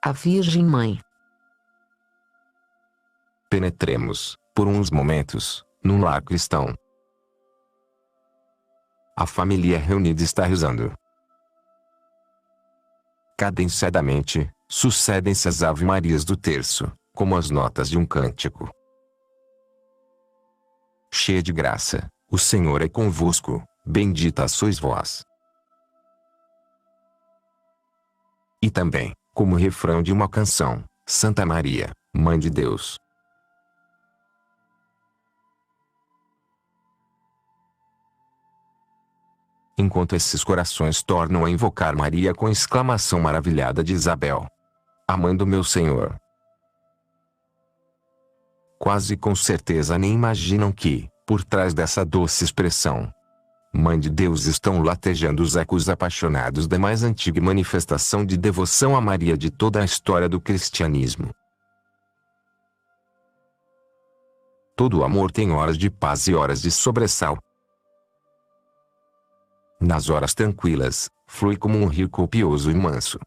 A Virgem Mãe. Penetremos, por uns momentos, num lar cristão. A família reunida está rezando. Cadenciadamente, sucedem-se as Ave-Marias do terço, como as notas de um cântico. Cheia de graça, o Senhor é convosco, bendita sois vós. E também, como refrão de uma canção, Santa Maria, Mãe de Deus. Enquanto esses corações tornam a invocar Maria com exclamação maravilhada de Isabel, a mãe do meu Senhor. Quase com certeza nem imaginam que, por trás dessa doce expressão, Mãe de Deus, estão latejando os ecos apaixonados da mais antiga manifestação de devoção a Maria de toda a história do cristianismo. Todo amor tem horas de paz e horas de sobressalto. Nas horas tranquilas, flui como um rio copioso e manso.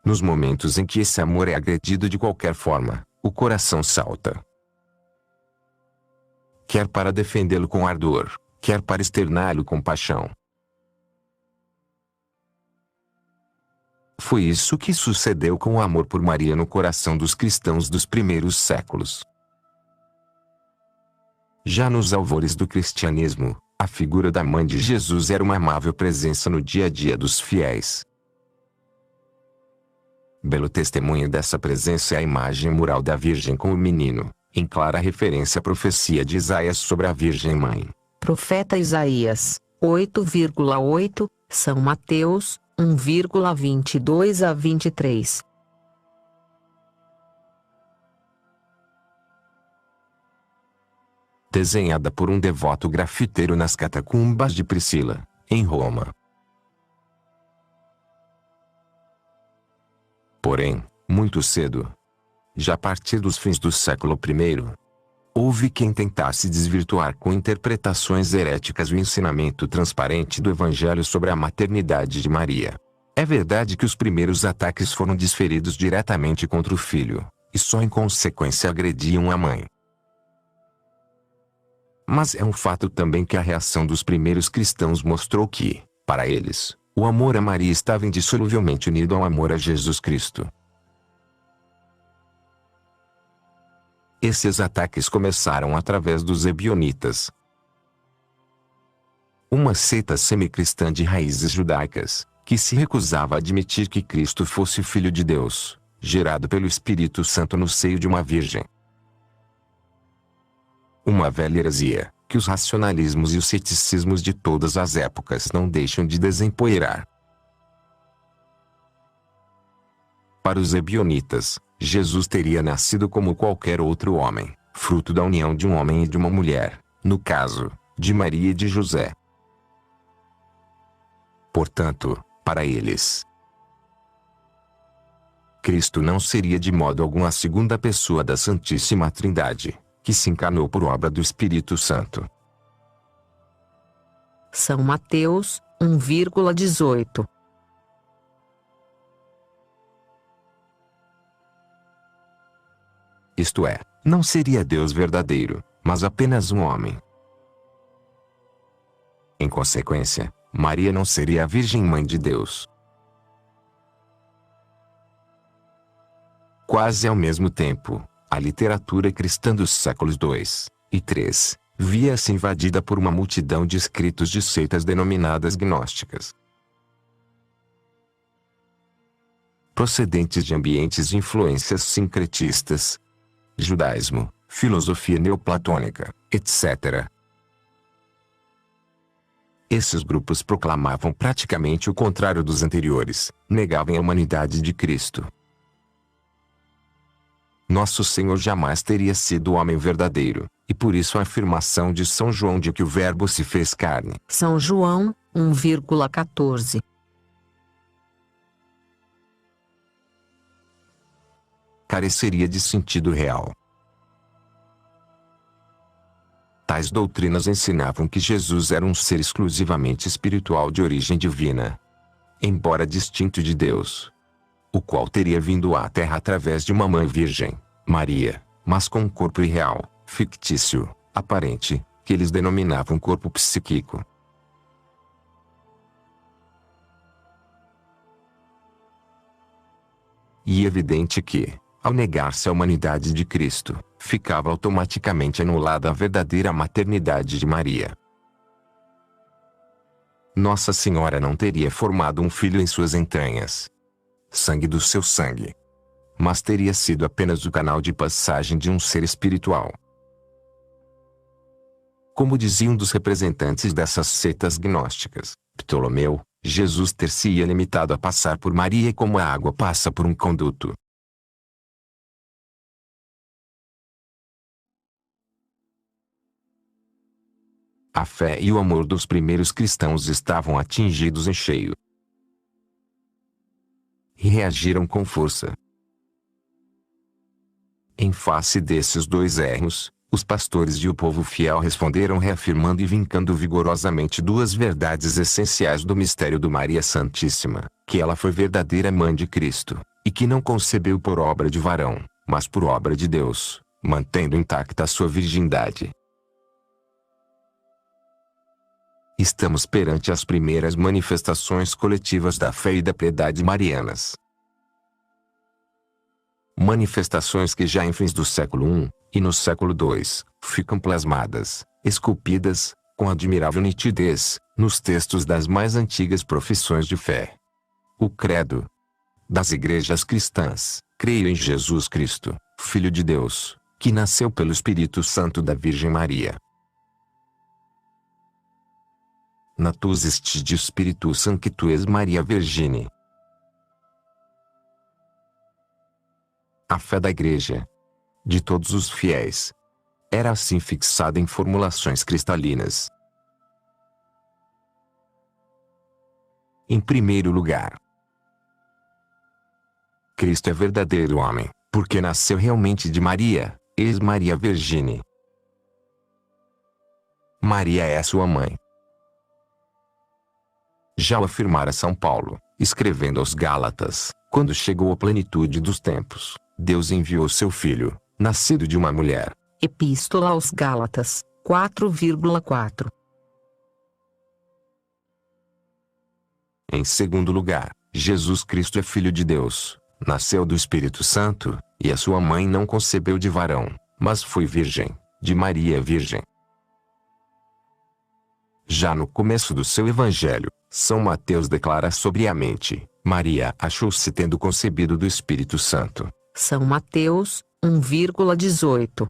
Nos momentos em que esse amor é agredido de qualquer forma, o coração salta. Quer para defendê-lo com ardor, quer para externá-lo com paixão. Foi isso que sucedeu com o amor por Maria no coração dos cristãos dos primeiros séculos. Já nos alvores do cristianismo, a figura da Mãe de Jesus era uma amável presença no dia a dia dos fiéis. Belo testemunho dessa presença é a imagem mural da Virgem com o menino, em clara referência à profecia de Isaías sobre a Virgem Mãe. Profeta Isaías 8,8, São Mateus 1,22 a 23. Desenhada por um devoto grafiteiro nas catacumbas de Priscila, em Roma. Porém, muito cedo, já a partir dos fins do século I, houve quem tentasse desvirtuar com interpretações heréticas o ensinamento transparente do Evangelho sobre a maternidade de Maria. É verdade que os primeiros ataques foram desferidos diretamente contra o filho, e só em consequência agrediam a mãe. Mas é um fato também que a reação dos primeiros cristãos mostrou que, para eles, o amor a Maria estava indissoluvelmente unido ao amor a Jesus Cristo. Esses ataques começaram através dos ebionitas, uma seita semicristã de raízes judaicas, que se recusava a admitir que Cristo fosse Filho de Deus, gerado pelo Espírito Santo no seio de uma virgem. Uma velha heresia, que os racionalismos e os ceticismos de todas as épocas não deixam de desempoeirar. Para os ebionitas, Jesus teria nascido como qualquer outro homem, fruto da união de um homem e de uma mulher, no caso, de Maria e de José. Portanto, para eles, Cristo não seria de modo algum a segunda pessoa da Santíssima Trindade, que se encarnou por obra do Espírito Santo. São Mateus 1,18. Isto é, não seria Deus verdadeiro, mas apenas um homem. Em consequência, Maria não seria a Virgem Mãe de Deus. Quase ao mesmo tempo, a literatura cristã dos séculos II e III via-se invadida por uma multidão de escritos de seitas denominadas gnósticas, procedentes de ambientes de influências sincretistas, judaísmo, filosofia neoplatônica, etc. Esses grupos proclamavam praticamente o contrário dos anteriores, negavam a humanidade de Cristo. Nosso Senhor jamais teria sido o homem verdadeiro, e por isso a afirmação de São João de que o Verbo se fez carne. São João 1,14. Careceria de sentido real. Tais doutrinas ensinavam que Jesus era um ser exclusivamente espiritual de origem divina, embora distinto de Deus, o qual teria vindo à Terra através de uma mãe virgem, Maria, mas com um corpo irreal, fictício, aparente, que eles denominavam corpo psíquico. E evidente que, ao negar-se a humanidade de Cristo, ficava automaticamente anulada a verdadeira maternidade de Maria. Nossa Senhora não teria formado um filho em suas entranhas, sangue do seu sangue, mas teria sido apenas o canal de passagem de um ser espiritual. Como dizia um dos representantes dessas seitas gnósticas, Ptolomeu, Jesus ter-se-ia limitado a passar por Maria como a água passa por um conduto. A fé e o amor dos primeiros cristãos estavam atingidos em cheio, e reagiram com força. Em face desses dois erros, os pastores e o povo fiel responderam reafirmando e vincando vigorosamente duas verdades essenciais do mistério do Maria Santíssima, que ela foi verdadeira mãe de Cristo, e que não concebeu por obra de varão, mas por obra de Deus, mantendo intacta a sua virgindade. Estamos perante as primeiras manifestações coletivas da fé e da piedade marianas. Manifestações que já em fins do século I, e no século II, ficam plasmadas, esculpidas, com admirável nitidez, nos textos das mais antigas profissões de fé. O credo das igrejas cristãs: creio em Jesus Cristo, Filho de Deus, que nasceu pelo Espírito Santo da Virgem Maria. Natus est de Spiritus Sanctus Maria Virgine. A fé da Igreja, de todos os fiéis, era assim fixada em formulações cristalinas. Em primeiro lugar, Cristo é verdadeiro homem, porque nasceu realmente de Maria, ex Maria Virgine. Maria é sua mãe. Já o afirmara São Paulo, escrevendo aos Gálatas, quando chegou a plenitude dos tempos, Deus enviou seu Filho, nascido de uma mulher. Epístola aos Gálatas, 4,4. Em segundo lugar, Jesus Cristo é Filho de Deus, nasceu do Espírito Santo, e a sua mãe não concebeu de varão, mas foi virgem, de Maria Virgem. Já no começo do seu evangelho, São Mateus declara sobriamente: Maria achou-se tendo concebido do Espírito Santo. São Mateus, 1,18.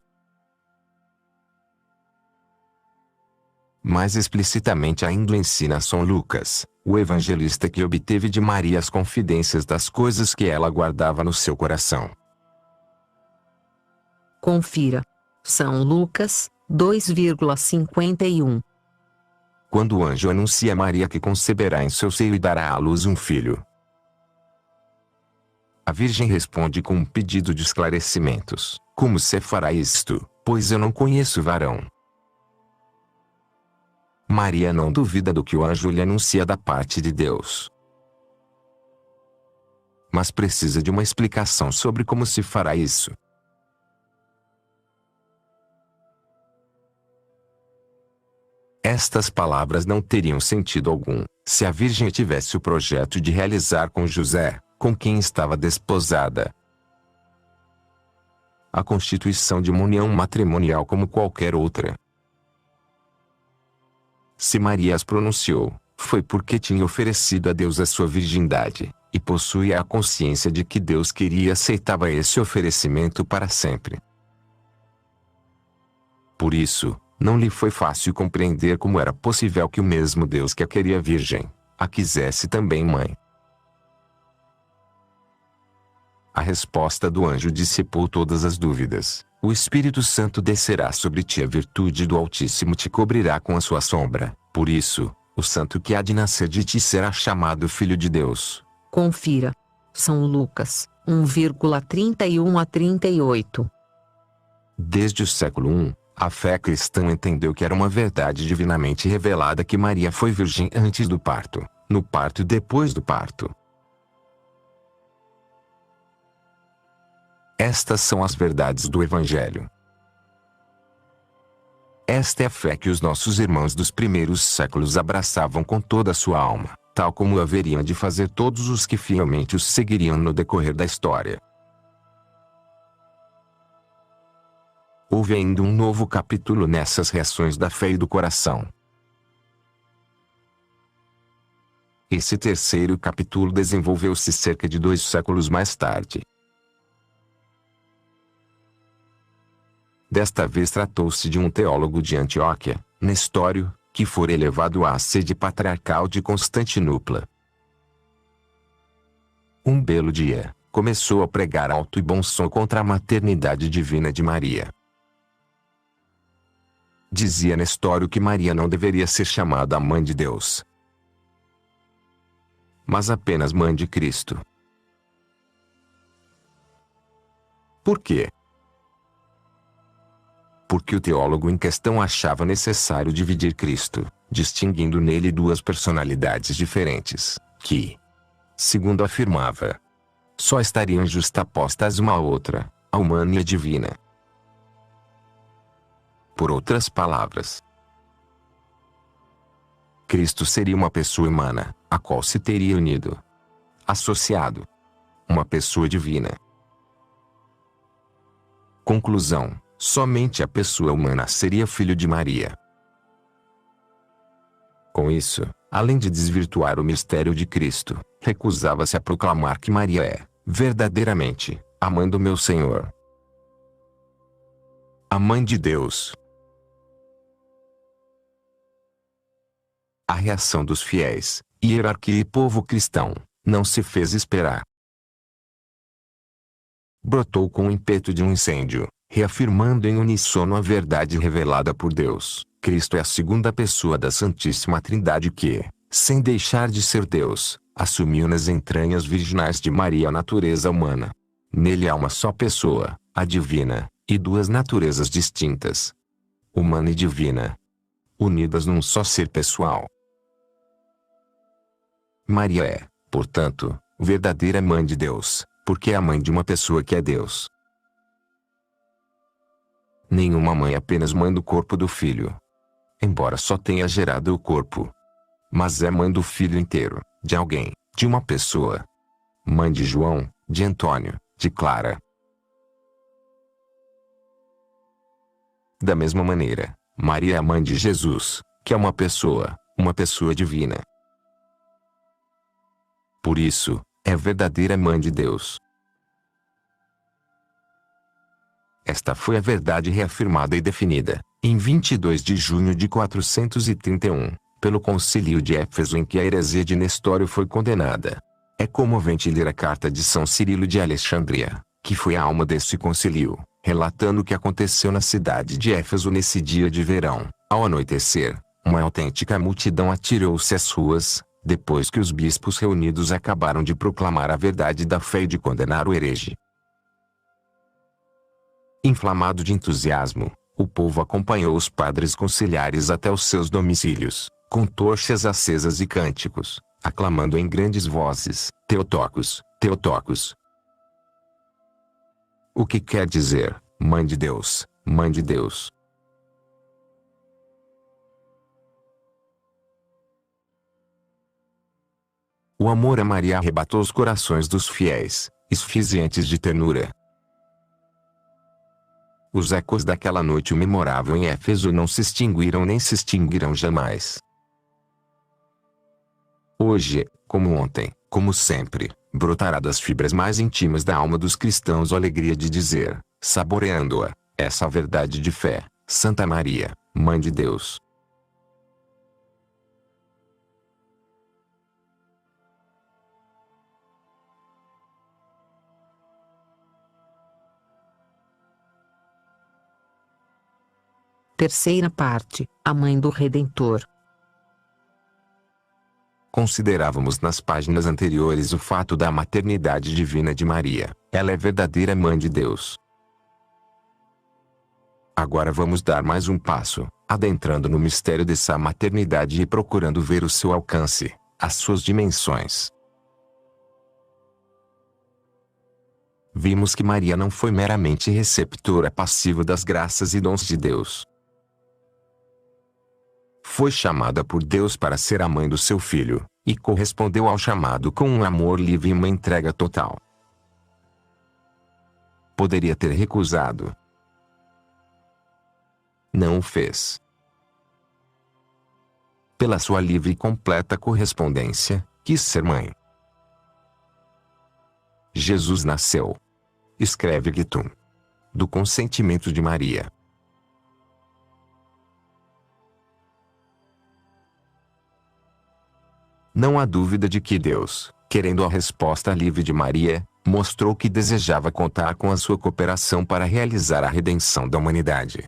Mais explicitamente ainda ensina São Lucas, o evangelista, que obteve de Maria as confidências das coisas que ela guardava no seu coração. Confira. São Lucas, 2,51. Quando o anjo anuncia a Maria que conceberá em seu seio e dará à luz um filho, a Virgem responde com um pedido de esclarecimentos: como se fará isto, pois eu não conheço varão? Maria não duvida do que o anjo lhe anuncia da parte de Deus, mas precisa de uma explicação sobre como se fará isso. Estas palavras não teriam sentido algum, se a Virgem tivesse o projeto de realizar com José, com quem estava desposada, a constituição de uma união matrimonial como qualquer outra. Se Maria as pronunciou, foi porque tinha oferecido a Deus a sua virgindade, e possuía a consciência de que Deus queria e aceitava esse oferecimento para sempre. Por isso, não lhe foi fácil compreender como era possível que o mesmo Deus que a queria virgem, a quisesse também mãe. A resposta do anjo dissipou todas as dúvidas: o Espírito Santo descerá sobre ti, a virtude do Altíssimo te cobrirá com a sua sombra, por isso, o santo que há de nascer de ti será chamado Filho de Deus. Confira. São Lucas, 1,31 a 38. Desde o século I, a fé cristã entendeu que era uma verdade divinamente revelada que Maria foi virgem antes do parto, no parto e depois do parto. Estas são as verdades do Evangelho. Esta é a fé que os nossos irmãos dos primeiros séculos abraçavam com toda a sua alma, tal como haveriam de fazer todos os que fielmente os seguiriam no decorrer da história. Houve ainda um novo capítulo nessas reações da fé e do coração. Esse terceiro capítulo desenvolveu-se cerca de 2 séculos mais tarde. Desta vez tratou-se de um teólogo de Antioquia, Nestório, que fora elevado à sede patriarcal de Constantinopla. Um belo dia, começou a pregar alto e bom som contra a maternidade divina de Maria. Dizia Nestório que Maria não deveria ser chamada a Mãe de Deus, mas apenas Mãe de Cristo. Por quê? Porque o teólogo em questão achava necessário dividir Cristo, distinguindo nele 2 personalidades diferentes, que, segundo afirmava, só estariam justapostas uma à outra, a humana e a divina. Por outras palavras, Cristo seria uma pessoa humana, a qual se teria unido, associado, uma pessoa divina. Conclusão: somente a pessoa humana seria filho de Maria. Com isso, além de desvirtuar o mistério de Cristo, recusava-se a proclamar que Maria é, verdadeiramente, a mãe do meu Senhor, a mãe de Deus. A reação dos fiéis, hierarquia e povo cristão, não se fez esperar. Brotou com o ímpeto de um incêndio, reafirmando em uníssono a verdade revelada por Deus: Cristo é a segunda pessoa da Santíssima Trindade que, sem deixar de ser Deus, assumiu nas entranhas virginais de Maria a natureza humana. Nele há uma só pessoa, a divina, e duas naturezas distintas, humana e divina, unidas num só ser pessoal. Maria é, portanto, verdadeira mãe de Deus, porque é a mãe de uma pessoa que é Deus. Nenhuma mãe é apenas mãe do corpo do filho, embora só tenha gerado o corpo, mas é mãe do filho inteiro, de alguém, de uma pessoa. Mãe de João, de Antônio, de Clara. Da mesma maneira, Maria é a mãe de Jesus, que é uma pessoa divina. Por isso, é verdadeira mãe de Deus. Esta foi a verdade reafirmada e definida, em 22 de junho de 431, pelo Concílio de Éfeso, em que a heresia de Nestório foi condenada. É comovente ler a carta de São Cirilo de Alexandria, que foi a alma desse concílio, relatando o que aconteceu na cidade de Éfeso nesse dia de verão. Ao anoitecer, uma autêntica multidão atirou-se às ruas, depois que os bispos reunidos acabaram de proclamar a verdade da fé e de condenar o herege. Inflamado de entusiasmo, o povo acompanhou os padres conciliares até os seus domicílios, com tochas acesas e cânticos, aclamando em grandes vozes: Theotokos, Theotokos. O que quer dizer, Mãe de Deus, Mãe de Deus. O amor a Maria arrebatou os corações dos fiéis, esfiziantes de ternura. Os ecos daquela noite memorável em Éfeso não se extinguiram nem se extinguirão jamais. Hoje, como ontem, como sempre, brotará das fibras mais íntimas da alma dos cristãos a alegria de dizer, saboreando-a, essa verdade de fé: Santa Maria, Mãe de Deus. Terceira parte, a Mãe do Redentor. Considerávamos nas páginas anteriores o fato da maternidade divina de Maria. Ela é verdadeira Mãe de Deus. Agora vamos dar mais um passo, adentrando no mistério dessa maternidade e procurando ver o seu alcance, as suas dimensões. Vimos que Maria não foi meramente receptora passiva das graças e dons de Deus. Foi chamada por Deus para ser a mãe do seu filho, e correspondeu ao chamado com um amor livre e uma entrega total. Poderia ter recusado. Não o fez. Pela sua livre e completa correspondência, quis ser mãe. Jesus nasceu, escreve Guitum, do consentimento de Maria. Não há dúvida de que Deus, querendo a resposta livre de Maria, mostrou que desejava contar com a sua cooperação para realizar a redenção da humanidade.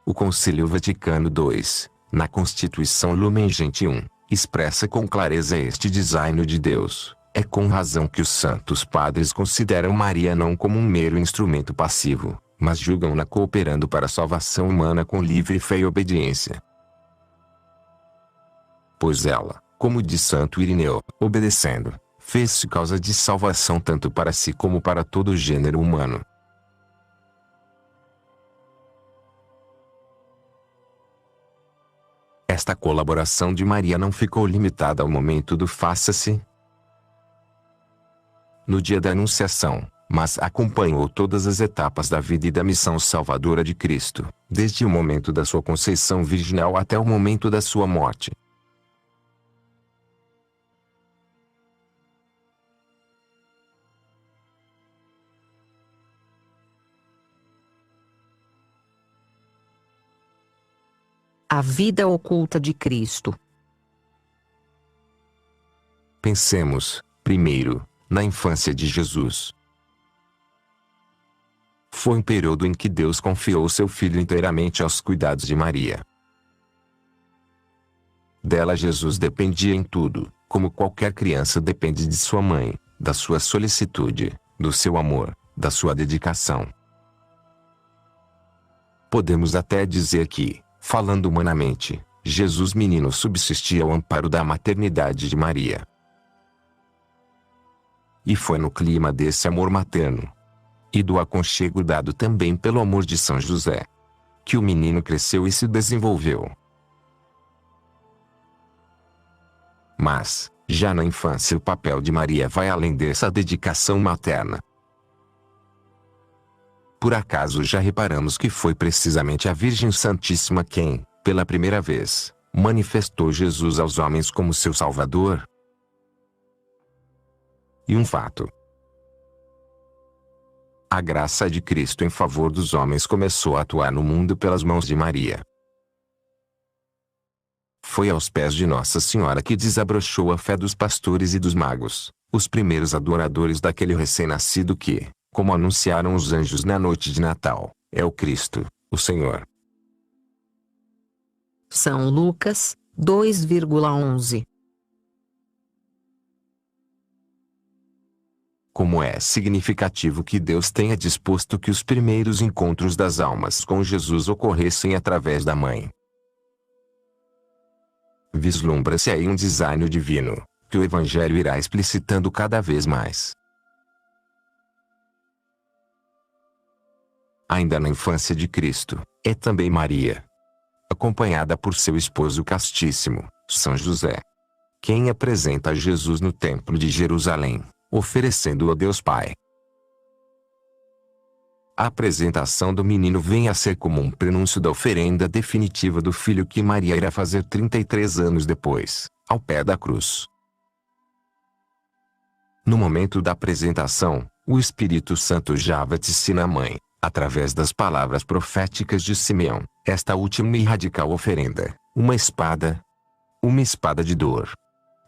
O Concílio Vaticano II, na Constituição Lumen Gentium, expressa com clareza este design de Deus. É com razão que os santos padres consideram Maria não como um mero instrumento passivo, mas julgam-na cooperando para a salvação humana com livre fé e obediência. Pois ela, como diz Santo Irineu, obedecendo, fez-se causa de salvação tanto para si como para todo o gênero humano. Esta colaboração de Maria não ficou limitada ao momento do faça-se no dia da Anunciação, mas acompanhou todas as etapas da vida e da missão salvadora de Cristo, desde o momento da sua conceição virginal até o momento da sua morte. A vida oculta de Cristo. Pensemos, primeiro, na infância de Jesus. Foi um período em que Deus confiou seu filho inteiramente aos cuidados de Maria. Dela Jesus dependia em tudo, como qualquer criança depende de sua mãe, da sua solicitude, do seu amor, da sua dedicação. Podemos até dizer que, falando humanamente, Jesus menino subsistia ao amparo da maternidade de Maria. E foi no clima desse amor materno, e do aconchego dado também pelo amor de São José, que o menino cresceu e se desenvolveu. Mas, já na infância o papel de Maria vai além dessa dedicação materna. Por acaso já reparamos que foi precisamente a Virgem Santíssima quem, pela primeira vez, manifestou Jesus aos homens como seu Salvador? E um fato. A graça de Cristo em favor dos homens começou a atuar no mundo pelas mãos de Maria. Foi aos pés de Nossa Senhora que desabrochou a fé dos pastores e dos magos, os primeiros adoradores daquele recém-nascido que, como anunciaram os anjos na noite de Natal, é o Cristo, o Senhor. São Lucas 2,11. Como é significativo que Deus tenha disposto que os primeiros encontros das almas com Jesus ocorressem através da mãe. Vislumbra-se aí um design divino, que o Evangelho irá explicitando cada vez mais. Ainda na infância de Cristo, é também Maria, acompanhada por seu esposo castíssimo, São José, quem apresenta Jesus no Templo de Jerusalém, oferecendo-o a Deus Pai. A apresentação do menino vem a ser como um prenúncio da oferenda definitiva do filho que Maria irá fazer 33 anos depois, ao pé da cruz. No momento da apresentação, o Espírito Santo já vaticina a mãe, através das palavras proféticas de Simeão, esta última e radical oferenda, uma espada de dor,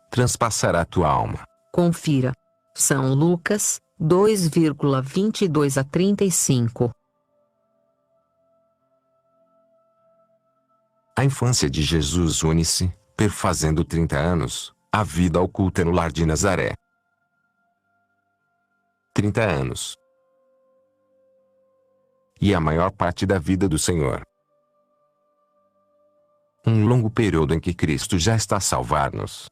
transpassará tua alma. Confira. São Lucas 2,22 a 35. A infância de Jesus une-se, perfazendo 30 anos, à vida oculta no lar de Nazaré. 30 anos. E a maior parte da vida do Senhor. Um longo período em que Cristo já está a salvar-nos.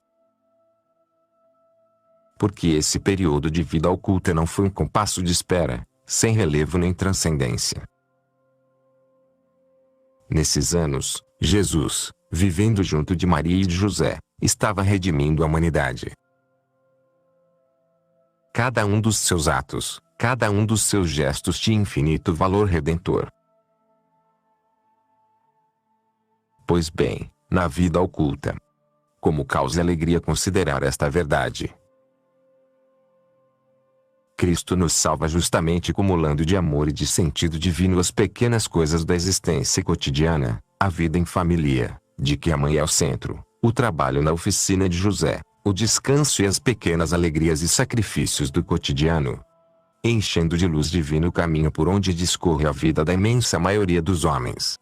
Porque esse período de vida oculta não foi um compasso de espera, sem relevo nem transcendência. Nesses anos, Jesus, vivendo junto de Maria e de José, estava redimindo a humanidade. Cada um dos seus atos, cada um dos seus gestos tinha infinito valor redentor. Pois bem, na vida oculta, como causa alegria considerar esta verdade. Cristo nos salva justamente acumulando de amor e de sentido divino as pequenas coisas da existência cotidiana, a vida em família, de que a mãe é o centro, o trabalho na oficina de José, o descanso e as pequenas alegrias e sacrifícios do cotidiano, enchendo de luz divina o caminho por onde discorre a vida da imensa maioria dos homens.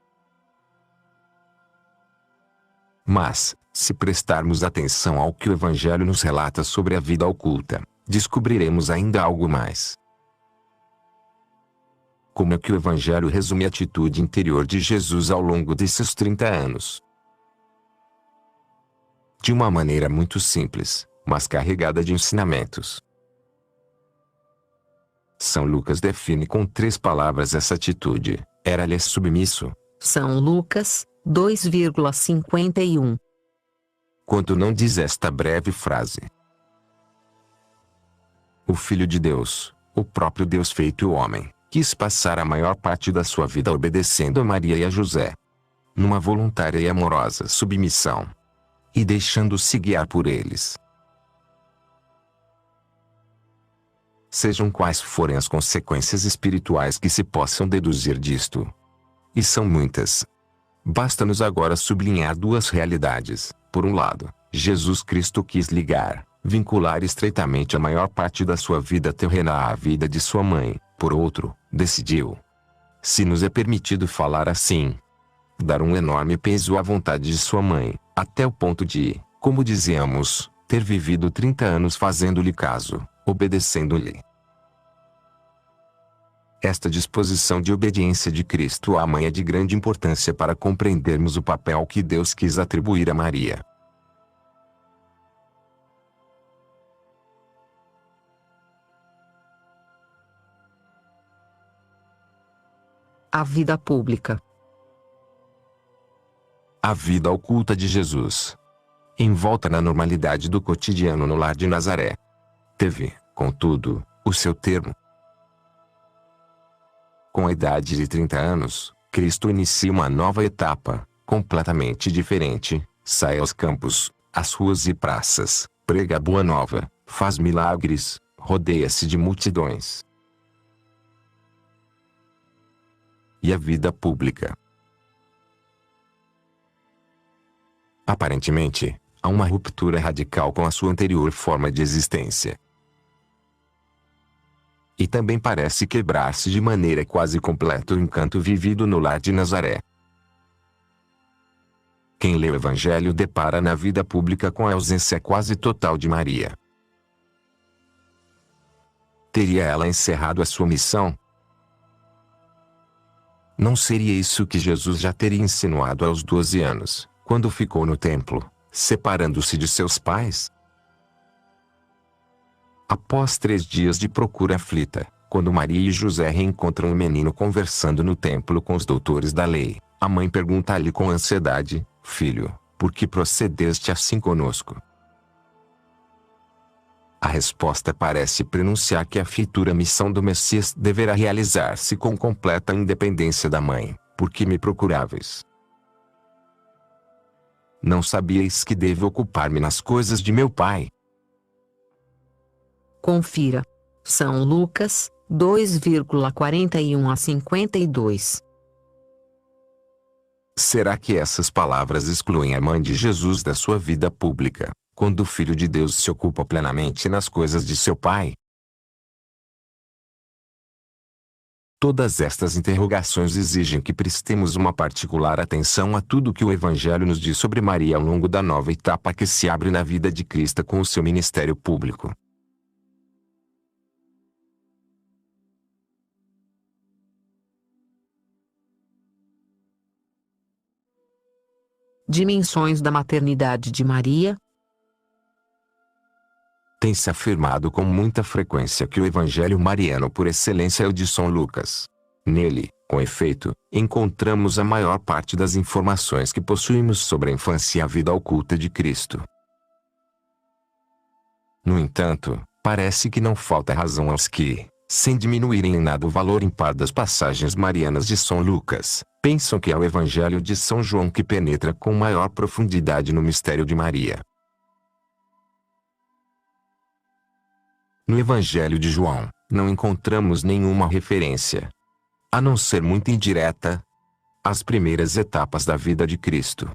Mas, se prestarmos atenção ao que o Evangelho nos relata sobre a vida oculta, descobriremos ainda algo mais. Como é que o Evangelho resume a atitude interior de Jesus ao longo desses 30 anos? De uma maneira muito simples, mas carregada de ensinamentos. São Lucas define com 3 palavras essa atitude: era-lhe submisso. São Lucas 2,51. Quanto não diz esta breve frase? O Filho de Deus, o próprio Deus feito homem, quis passar a maior parte da sua vida obedecendo a Maria e a José, numa voluntária e amorosa submissão, e deixando-se guiar por eles. Sejam quais forem as consequências espirituais que se possam deduzir disto. E são muitas. Basta-nos agora sublinhar 2 realidades. Por um lado, Jesus Cristo quis vincular estreitamente a maior parte da sua vida terrena à vida de sua mãe. Por outro, decidiu, se nos é permitido falar assim, dar um enorme peso à vontade de sua mãe, até o ponto de, como dizíamos, ter vivido 30 anos fazendo-lhe caso, obedecendo-lhe. Esta disposição de obediência de Cristo à mãe é de grande importância para compreendermos o papel que Deus quis atribuir a Maria. A vida pública. A vida oculta de Jesus. Envolta na normalidade do cotidiano no lar de Nazaré. Teve, contudo, o seu termo. Com a idade de 30 anos, Cristo inicia uma nova etapa, completamente diferente, sai aos campos, às ruas e praças, prega a boa nova, faz milagres, rodeia-se de multidões. E a vida pública. Aparentemente, há uma ruptura radical com a sua anterior forma de existência. E também parece quebrar-se de maneira quase completa o encanto vivido no lar de Nazaré. Quem lê o Evangelho depara na vida pública com a ausência quase total de Maria. Teria ela encerrado a sua missão? Não seria isso que Jesus já teria insinuado aos 12 anos, quando ficou no templo, separando-se de seus pais? Após 3 dias de procura aflita, quando Maria e José reencontram o menino conversando no templo com os doutores da lei, a mãe pergunta-lhe com ansiedade: Filho, por que procedeste assim conosco? A resposta parece prenunciar que a futura missão do Messias deverá realizar-se com completa independência da mãe. Por que me procuráveis? Não sabíeis que devo ocupar-me nas coisas de meu Pai? Confira. São Lucas 2,41 a 52. Será que essas palavras excluem a mãe de Jesus da sua vida pública, quando o Filho de Deus se ocupa plenamente nas coisas de seu Pai? Todas estas interrogações exigem que prestemos uma particular atenção a tudo que o Evangelho nos diz sobre Maria ao longo da nova etapa que se abre na vida de Cristo com o seu ministério público. Dimensões da maternidade de Maria. Tem-se afirmado com muita frequência que o Evangelho mariano por excelência é o de São Lucas. Nele, com efeito, encontramos a maior parte das informações que possuímos sobre a infância e a vida oculta de Cristo. No entanto, parece que não falta razão aos que, sem diminuírem em nada o valor impar das passagens marianas de São Lucas, pensam que é o Evangelho de São João que penetra com maior profundidade no mistério de Maria. No Evangelho de João, não encontramos nenhuma referência, a não ser muito indireta, às primeiras etapas da vida de Cristo.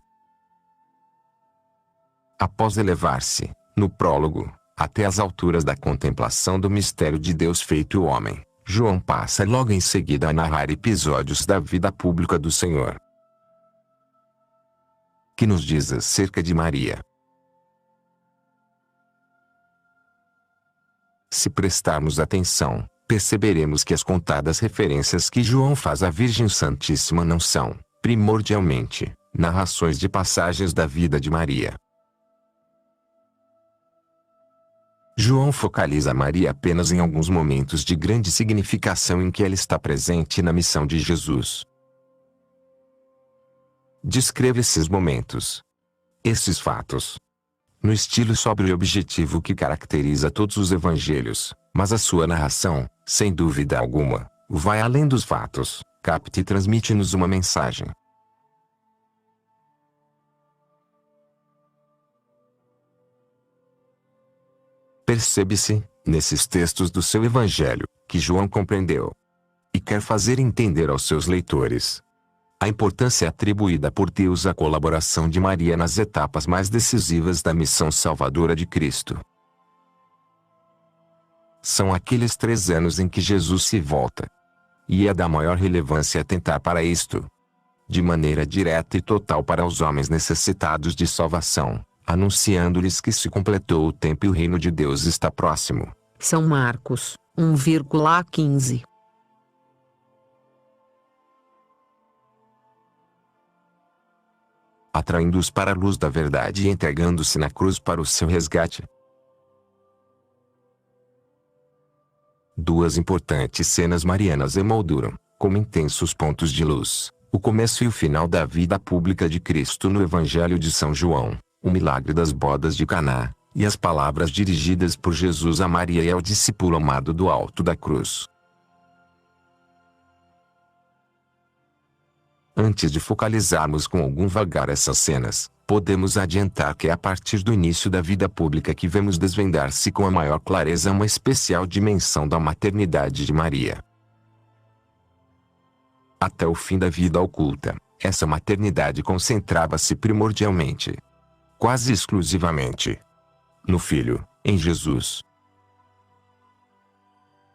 Após elevar-se, no prólogo, até as alturas da contemplação do mistério de Deus feito homem, João passa logo em seguida a narrar episódios da vida pública do Senhor. Que nos diz acerca de Maria? Se prestarmos atenção, perceberemos que as contadas referências que João faz à Virgem Santíssima não são, primordialmente, narrações de passagens da vida de Maria. João focaliza Maria apenas em alguns momentos de grande significação em que ela está presente na missão de Jesus. Descreve esses momentos, esses fatos, no estilo sóbrio e objetivo que caracteriza todos os evangelhos, mas a sua narração, sem dúvida alguma, vai além dos fatos, capta e transmite-nos uma mensagem. Percebe-se, nesses textos do seu Evangelho, que João compreendeu e quer fazer entender aos seus leitores a importância atribuída por Deus à colaboração de Maria nas etapas mais decisivas da missão salvadora de Cristo. São aqueles 3 anos em que Jesus se volta. E é da maior relevância atentar para isto. de maneira direta e total para os homens necessitados de salvação, anunciando-lhes que se completou o tempo e o reino de Deus está próximo. São Marcos 1,15. Atraindo-os para a luz da verdade e entregando-se na cruz para o seu resgate. Duas importantes cenas marianas emolduram, como intensos pontos de luz, o começo e o final da vida pública de Cristo no Evangelho de São João, o milagre das bodas de Caná, e as palavras dirigidas por Jesus a Maria e ao discípulo amado do alto da cruz. Antes de focalizarmos com algum vagar essas cenas, podemos adiantar que é a partir do início da vida pública que vemos desvendar-se com a maior clareza uma especial dimensão da maternidade de Maria. Até o fim da vida oculta, essa maternidade concentrava-se primordialmente, quase exclusivamente, no Filho, em Jesus.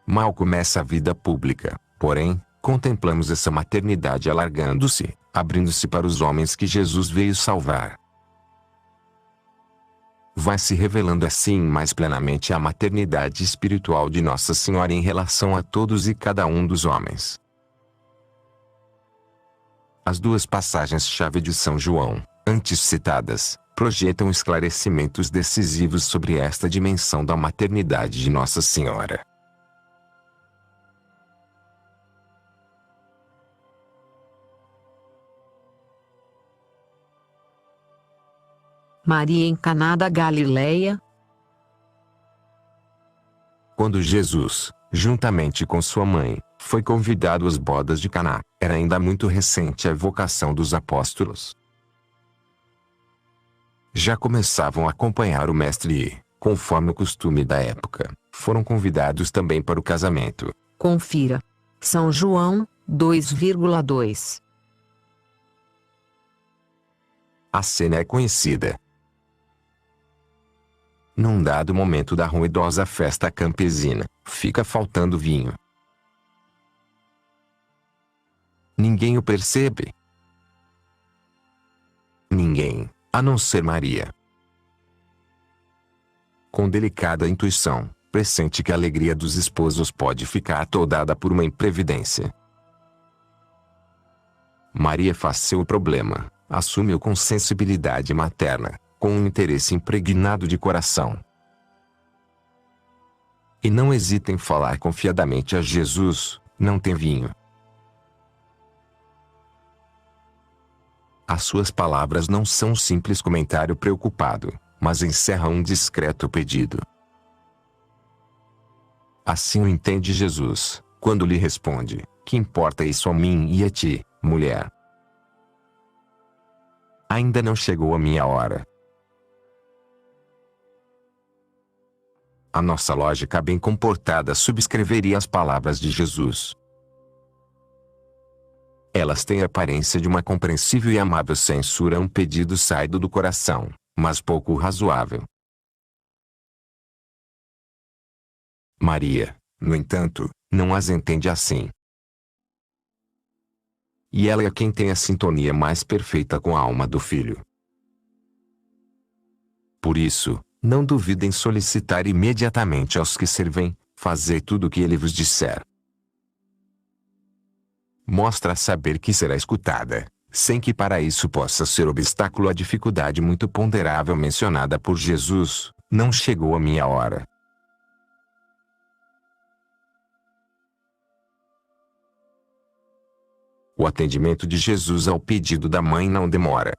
Mal começa a vida pública, porém, contemplamos essa maternidade alargando-se, abrindo-se para os homens que Jesus veio salvar. Vai se revelando assim mais plenamente a maternidade espiritual de Nossa Senhora em relação a todos e cada um dos homens. As duas passagens-chave de São João, antes citadas, projetam esclarecimentos decisivos sobre esta dimensão da maternidade de Nossa Senhora. Maria em Caná da Galileia. Quando Jesus, juntamente com sua mãe, foi convidado às bodas de Caná, era ainda muito recente a vocação dos apóstolos. Já começavam a acompanhar o mestre e, conforme o costume da época, foram convidados também para o casamento. Confira. São João 2,2. A cena é conhecida. Num dado momento da ruidosa festa campesina, fica faltando vinho. Ninguém o percebe. Ninguém, a não ser Maria. Com delicada intuição, pressente que a alegria dos esposos pode ficar atodada por uma imprevidência. Maria faz seu problema, assume-o com sensibilidade materna, com um interesse impregnado de coração. E não hesita em falar confiadamente a Jesus: não tem vinho. As suas palavras não são um simples comentário preocupado, mas encerram um discreto pedido. Assim o entende Jesus, quando lhe responde: que importa isso a mim e a ti, mulher? Ainda não chegou a minha hora. A nossa lógica bem comportada subscreveria as palavras de Jesus. Elas têm a aparência de uma compreensível e amável censura a um pedido saído do coração, mas pouco razoável. Maria, no entanto, não as entende assim. E ela é quem tem a sintonia mais perfeita com a alma do Filho. Por isso, não duvidem solicitar imediatamente aos que servem: fazei tudo o que ele vos disser. Mostra saber que será escutada, sem que para isso possa ser obstáculo a dificuldade muito ponderável mencionada por Jesus: não chegou a minha hora. O atendimento de Jesus ao pedido da mãe não demora.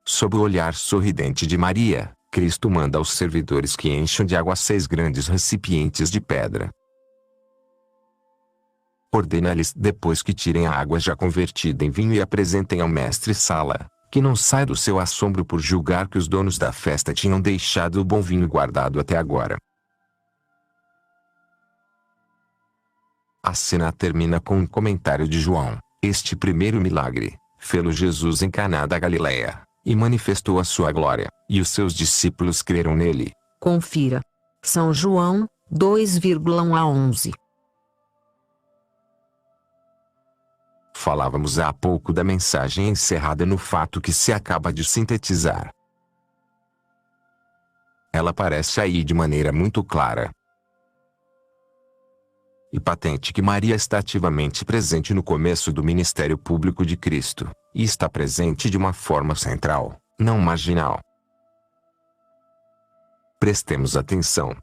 Sob o olhar sorridente de Maria, Cristo manda aos servidores que encham de água 6 grandes recipientes de pedra. Ordena-lhes depois que tirem a água já convertida em vinho e apresentem ao mestre Sala, que não sai do seu assombro por julgar que os donos da festa tinham deixado o bom vinho guardado até agora. A cena termina com um comentário de João: este primeiro milagre, fê-lo Jesus em Caná da Galileia, e manifestou a sua glória, e os seus discípulos creram nele. Confira. São João 2,1 a 11. Falávamos há pouco da mensagem encerrada no fato que se acaba de sintetizar. Ela aparece aí de maneira muito clara e patente que Maria está ativamente presente no começo do ministério público de Cristo, e está presente de uma forma central, não marginal. Prestemos atenção.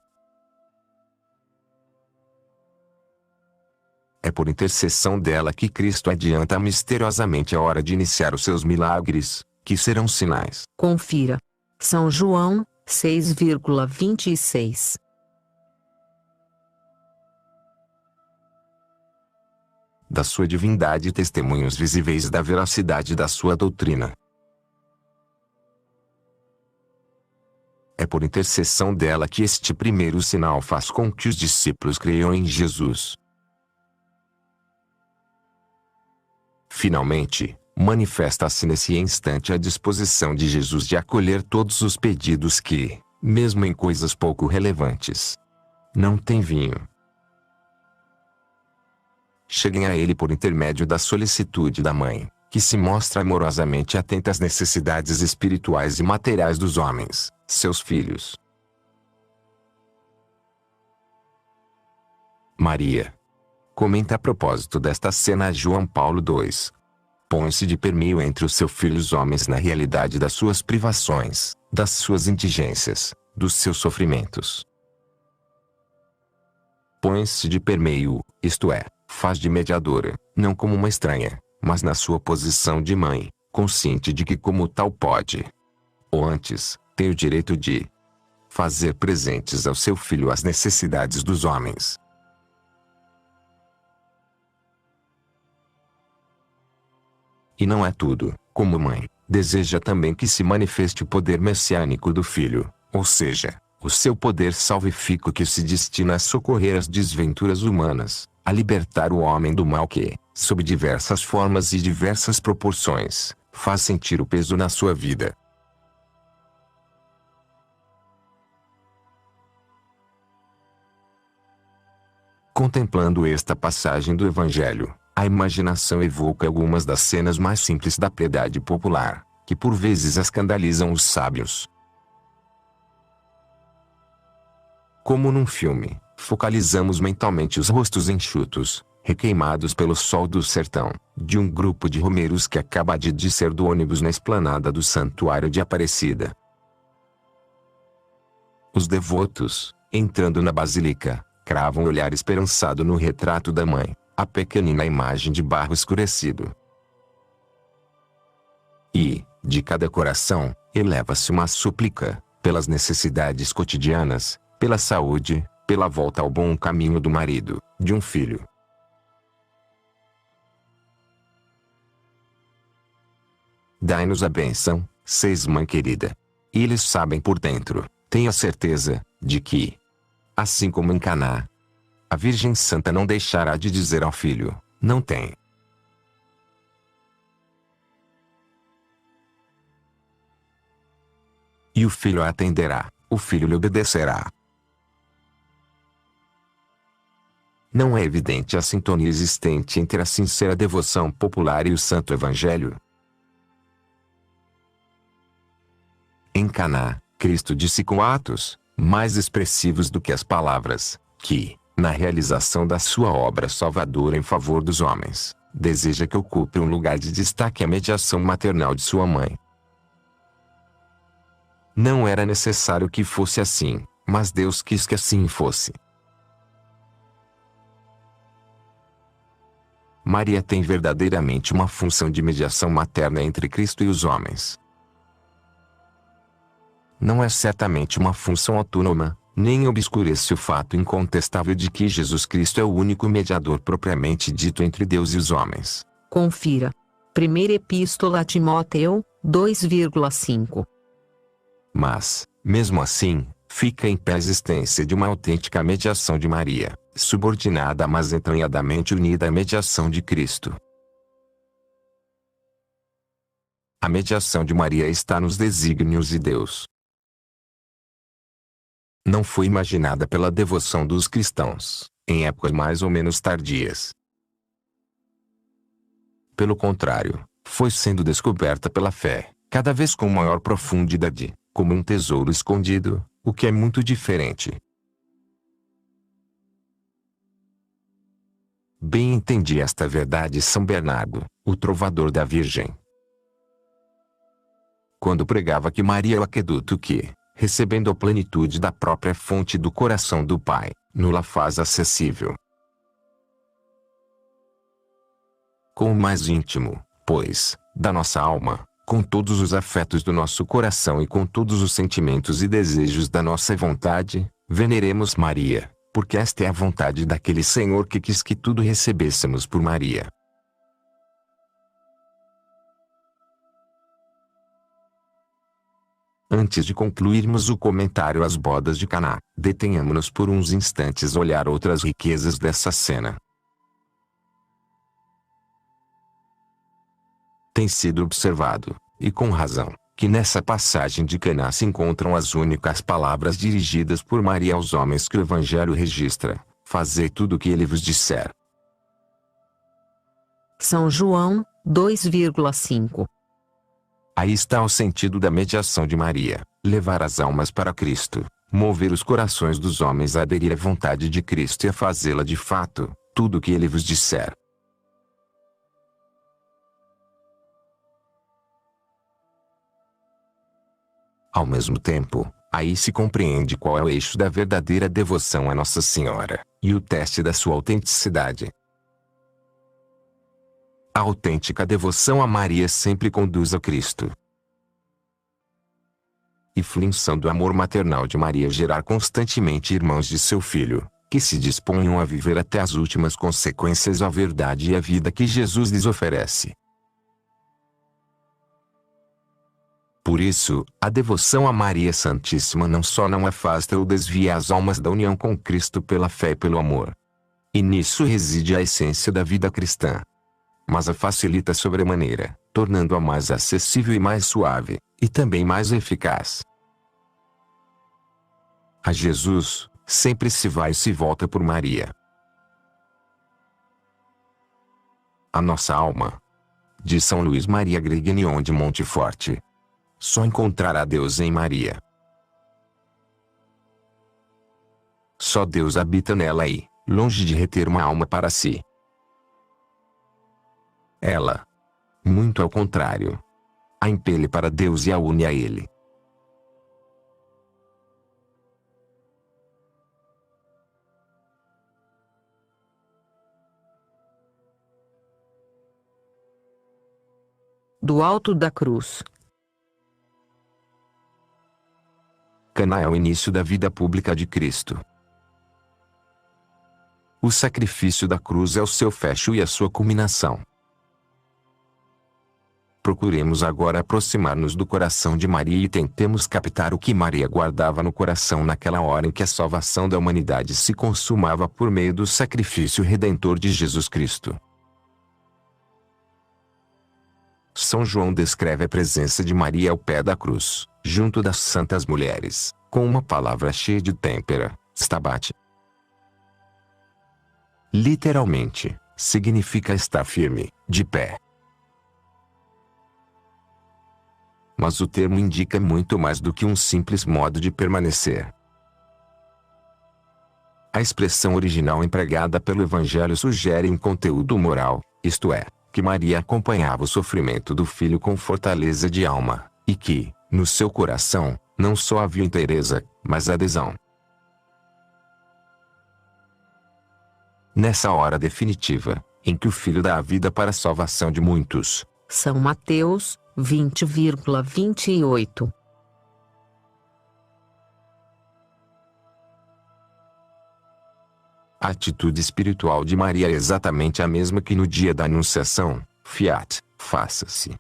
É por intercessão dela que Cristo adianta misteriosamente a hora de iniciar os seus milagres, que serão sinais. Confira. São João 6,26. Da sua divindade e testemunhos visíveis da veracidade da sua doutrina. É por intercessão dela que este primeiro sinal faz com que os discípulos creiam em Jesus. Finalmente, manifesta-se nesse instante a disposição de Jesus de acolher todos os pedidos que, mesmo em coisas pouco relevantes, não tem vinho, cheguem a ele por intermédio da solicitude da mãe, que se mostra amorosamente atenta às necessidades espirituais e materiais dos homens, seus filhos. Maria comenta a propósito desta cena a João Paulo II. Põe-se de permeio entre os seus filhos homens na realidade das suas privações, das suas indigências, dos seus sofrimentos. Põe-se de permeio, isto é, faz de mediadora, não como uma estranha, mas na sua posição de mãe, consciente de que como tal pode, ou antes, tem o direito de fazer presentes ao seu filho as necessidades dos homens. E não é tudo, como mãe, deseja também que se manifeste o poder messiânico do filho, ou seja, o seu poder salvífico que se destina a socorrer as desventuras humanas, a libertar o homem do mal que, sob diversas formas e diversas proporções, faz sentir o peso na sua vida. Contemplando esta passagem do Evangelho, a imaginação evoca algumas das cenas mais simples da piedade popular, que por vezes escandalizam os sábios. Como num filme, focalizamos mentalmente os rostos enxutos, requeimados pelo sol do sertão, de um grupo de romeiros que acaba de descer do ônibus na esplanada do Santuário de Aparecida. Os devotos, entrando na basílica, cravam o olhar esperançado no retrato da mãe, a pequenina imagem de barro escurecido. E, de cada coração, eleva-se uma súplica, pelas necessidades cotidianas, pela saúde, pela volta ao bom caminho do marido, de um filho. Dai-nos a bênção, seis mãe querida. E eles sabem por dentro, tenho a certeza, de que, assim como em Caná, a Virgem Santa não deixará de dizer ao filho, não tem. E o filho a atenderá, o filho lhe obedecerá. Não é evidente a sintonia existente entre a sincera devoção popular e o Santo Evangelho? Em Caná, Cristo disse com atos, mais expressivos do que as palavras, que, na realização da sua obra salvadora em favor dos homens, deseja que ocupe um lugar de destaque a mediação maternal de sua mãe. Não era necessário que fosse assim, mas Deus quis que assim fosse. Maria tem verdadeiramente uma função de mediação materna entre Cristo e os homens. Não é certamente uma função autônoma, nem obscurece o fato incontestável de que Jesus Cristo é o único mediador propriamente dito entre Deus e os homens. Confira. Primeira Epístola a Timóteo, 2,5. Mas, mesmo assim, fica em pé a existência de uma autêntica mediação de Maria, subordinada mas entranhadamente unida à mediação de Cristo. A mediação de Maria está nos desígnios de Deus. Não foi imaginada pela devoção dos cristãos, em épocas mais ou menos tardias. pelo contrário, foi sendo descoberta pela fé, cada vez com maior profundidade, como um tesouro escondido, o que é muito diferente. Bem entendi esta verdade São Bernardo, o trovador da Virgem, quando pregava que Maria é o aqueduto que, recebendo a plenitude da própria fonte do coração do Pai, nos-la faz acessível. Com o mais íntimo, pois, da nossa alma, com todos os afetos do nosso coração e com todos os sentimentos e desejos da nossa vontade, veneremos Maria, porque esta é a vontade daquele Senhor que quis que tudo recebêssemos por Maria. Antes de concluirmos o comentário às bodas de Caná, detenhamo-nos por uns instantes a olhar outras riquezas dessa cena. Tem sido observado, e com razão, que nessa passagem de Caná se encontram as únicas palavras dirigidas por Maria aos homens que o Evangelho registra: fazei tudo o que ele vos disser. São João 2,5. Aí está o sentido da mediação de Maria: levar as almas para Cristo, mover os corações dos homens a aderir à vontade de Cristo e a fazê-la de fato, tudo o que ele vos disser. Ao mesmo tempo, aí se compreende qual é o eixo da verdadeira devoção a Nossa Senhora, e o teste da sua autenticidade. A autêntica devoção a Maria sempre conduz a Cristo. E função do amor maternal de Maria gerar constantemente irmãos de seu Filho, que se disponham a viver até as últimas consequências a verdade e a vida que Jesus lhes oferece. Por isso, a devoção a Maria Santíssima não só não afasta ou desvia as almas da união com Cristo pela fé e pelo amor. E nisso reside a essência da vida cristã. Mas a facilita sobremaneira, tornando-a mais acessível e mais suave, e também mais eficaz. A Jesus, sempre se vai e se volta por Maria. A nossa alma, diz São Luís Maria Grignion de Montfort, só encontrará Deus em Maria. Só Deus habita nela e, longe de reter uma alma para si, ela, muito ao contrário, a impele para Deus e a une a Ele. Do alto da cruz. Caná é o início da vida pública de Cristo. O sacrifício da cruz é o seu fecho e a sua culminação. Procuremos agora aproximar-nos do coração de Maria e tentemos captar o que Maria guardava no coração naquela hora em que a salvação da humanidade se consumava por meio do sacrifício redentor de Jesus Cristo. São João descreve a presença de Maria ao pé da cruz, junto das santas mulheres, com uma palavra cheia de têmpera, stabat. Literalmente, significa estar firme, de pé. Mas o termo indica muito mais do que um simples modo de permanecer. A expressão original empregada pelo Evangelho sugere um conteúdo moral, isto é, que Maria acompanhava o sofrimento do filho com fortaleza de alma, e que, no seu coração, não só havia inteireza, mas adesão. Nessa hora definitiva, em que o Filho dá a vida para a salvação de muitos. São Mateus 20,28. A atitude espiritual de Maria é exatamente a mesma que no dia da Anunciação: fiat, faça-se.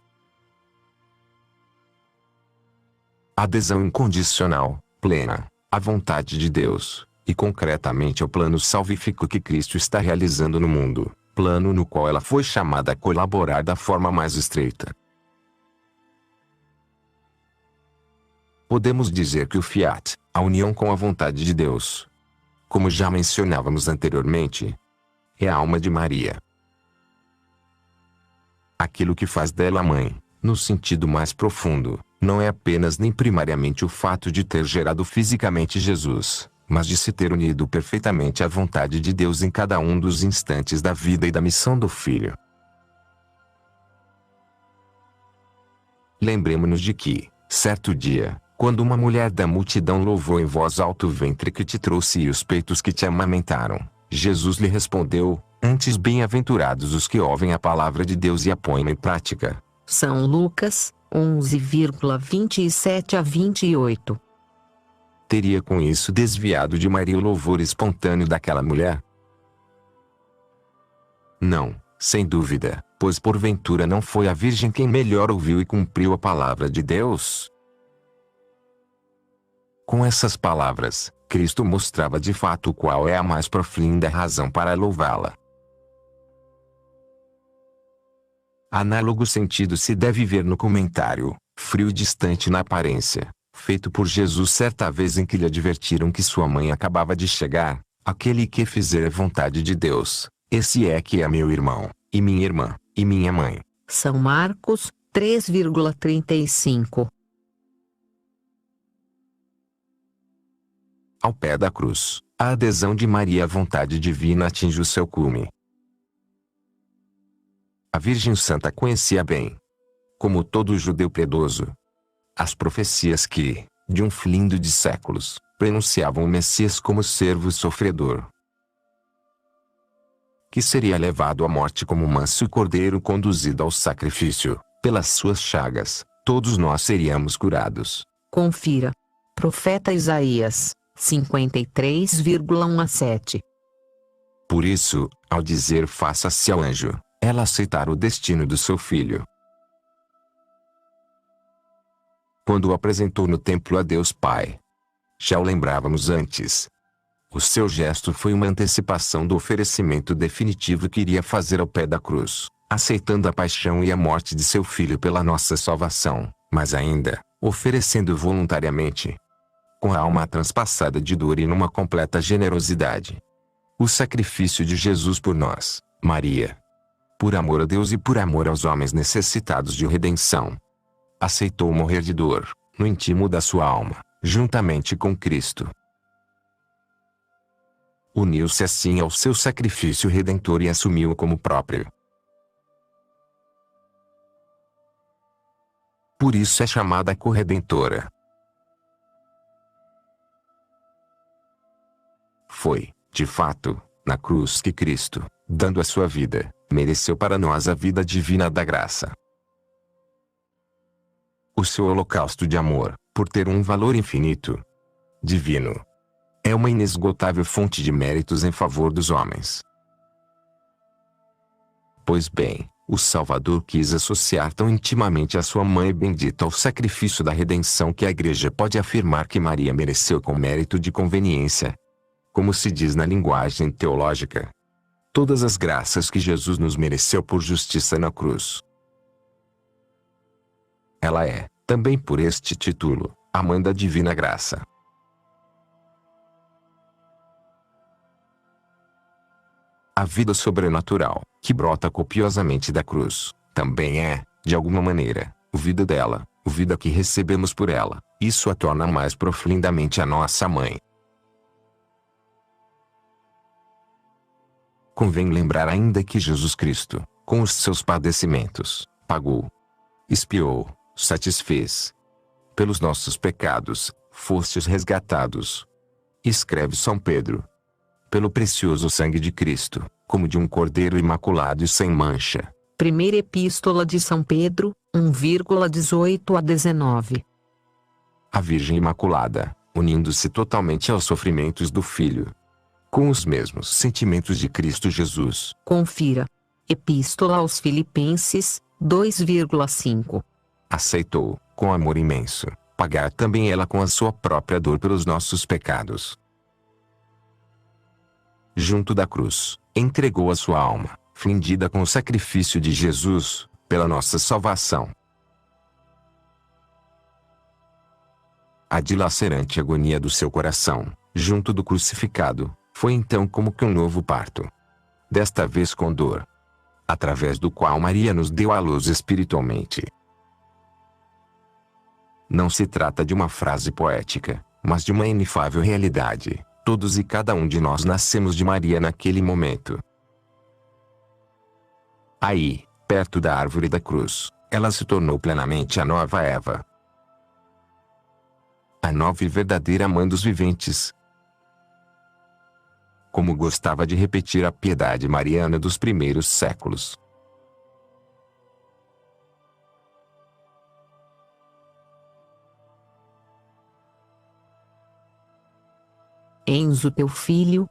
Adesão incondicional, plena, à vontade de Deus, e concretamente ao plano salvífico que Cristo está realizando no mundo, plano no qual ela foi chamada a colaborar da forma mais estreita. Podemos dizer que o fiat, a união com a vontade de Deus, como já mencionávamos anteriormente, é a alma de Maria. Aquilo que faz dela mãe, no sentido mais profundo, não é apenas nem primariamente o fato de ter gerado fisicamente Jesus, mas de se ter unido perfeitamente à vontade de Deus em cada um dos instantes da vida e da missão do Filho. Lembremo-nos de que, certo dia, quando uma mulher da multidão louvou em voz alta o ventre que te trouxe e os peitos que te amamentaram, Jesus lhe respondeu: antes bem-aventurados os que ouvem a palavra de Deus e a põem em prática. São Lucas 11,27 a 28. Teria com isso desviado de Maria o louvor espontâneo daquela mulher? Não, sem dúvida, pois porventura não foi a Virgem quem melhor ouviu e cumpriu a palavra de Deus? Com essas palavras, Cristo mostrava de fato qual é a mais profunda razão para louvá-la. Análogo sentido se deve ver no comentário, frio e distante na aparência, feito por Jesus certa vez em que lhe advertiram que sua mãe acabava de chegar: aquele que fizer a vontade de Deus, esse é que é meu irmão, e minha irmã, e minha mãe. São Marcos 3,35. Ao pé da cruz, a adesão de Maria à vontade divina atinge o seu cume. A Virgem Santa conhecia bem, como todo judeu piedoso, as profecias que, de um flindo de séculos, prenunciavam o Messias como servo sofredor, que seria levado à morte como manso cordeiro conduzido ao sacrifício. Pelas suas chagas, todos nós seríamos curados. Confira. Profeta Isaías 53,1 a 7. Por isso, ao dizer faça-se ao anjo, ela aceitar o destino do seu filho. Quando o apresentou no templo a Deus Pai, já o lembrávamos antes. O seu gesto foi uma antecipação do oferecimento definitivo que iria fazer ao pé da cruz, aceitando a paixão e a morte de seu filho pela nossa salvação, mas ainda, oferecendo voluntariamente, com a alma transpassada de dor e numa completa generosidade, o sacrifício de Jesus por nós. Maria, por amor a Deus e por amor aos homens necessitados de redenção, aceitou morrer de dor, no íntimo da sua alma, juntamente com Cristo. Uniu-se assim ao seu sacrifício redentor e assumiu-o como próprio. Por isso é chamada corredentora. Foi, de fato, na cruz que Cristo, dando a sua vida, mereceu para nós a vida divina da graça. O seu holocausto de amor, por ter um valor infinito, divino, é uma inesgotável fonte de méritos em favor dos homens. Pois bem, o Salvador quis associar tão intimamente a sua mãe bendita ao sacrifício da redenção que a Igreja pode afirmar que Maria mereceu com mérito de conveniência. Como se diz na linguagem teológica, todas as graças que Jesus nos mereceu por justiça na cruz. Ela é, também por este título, a mãe da divina graça. A vida sobrenatural, que brota copiosamente da cruz, também é, de alguma maneira, a vida dela, a vida que recebemos por ela. Isso a torna mais profundamente a nossa mãe. Convém lembrar ainda que Jesus Cristo, com os seus padecimentos, pagou, expiou, satisfez. Pelos nossos pecados, fostes resgatados. Escreve São Pedro. Pelo precioso sangue de Cristo, como de um cordeiro imaculado e sem mancha. Primeira Epístola de São Pedro, 1,18 a 19. A Virgem Imaculada, unindo-se totalmente aos sofrimentos do Filho, com os mesmos sentimentos de Cristo Jesus. Confira. Epístola aos Filipenses, 2,5. Aceitou, com amor imenso, pagar também ela com a sua própria dor pelos nossos pecados. Junto da cruz, entregou a sua alma, fundida com o sacrifício de Jesus, pela nossa salvação. A dilacerante agonia do seu coração, junto do crucificado, foi então como que um novo parto. Desta vez com dor. através do qual Maria nos deu à luz espiritualmente. Não se trata de uma frase poética, mas de uma inefável realidade. Todos e cada um de nós nascemos de Maria naquele momento. Aí, perto da árvore da cruz, ela se tornou plenamente a nova Eva. A nova e verdadeira mãe dos viventes. Como gostava de repetir a piedade mariana dos primeiros séculos. Enzo teu filho.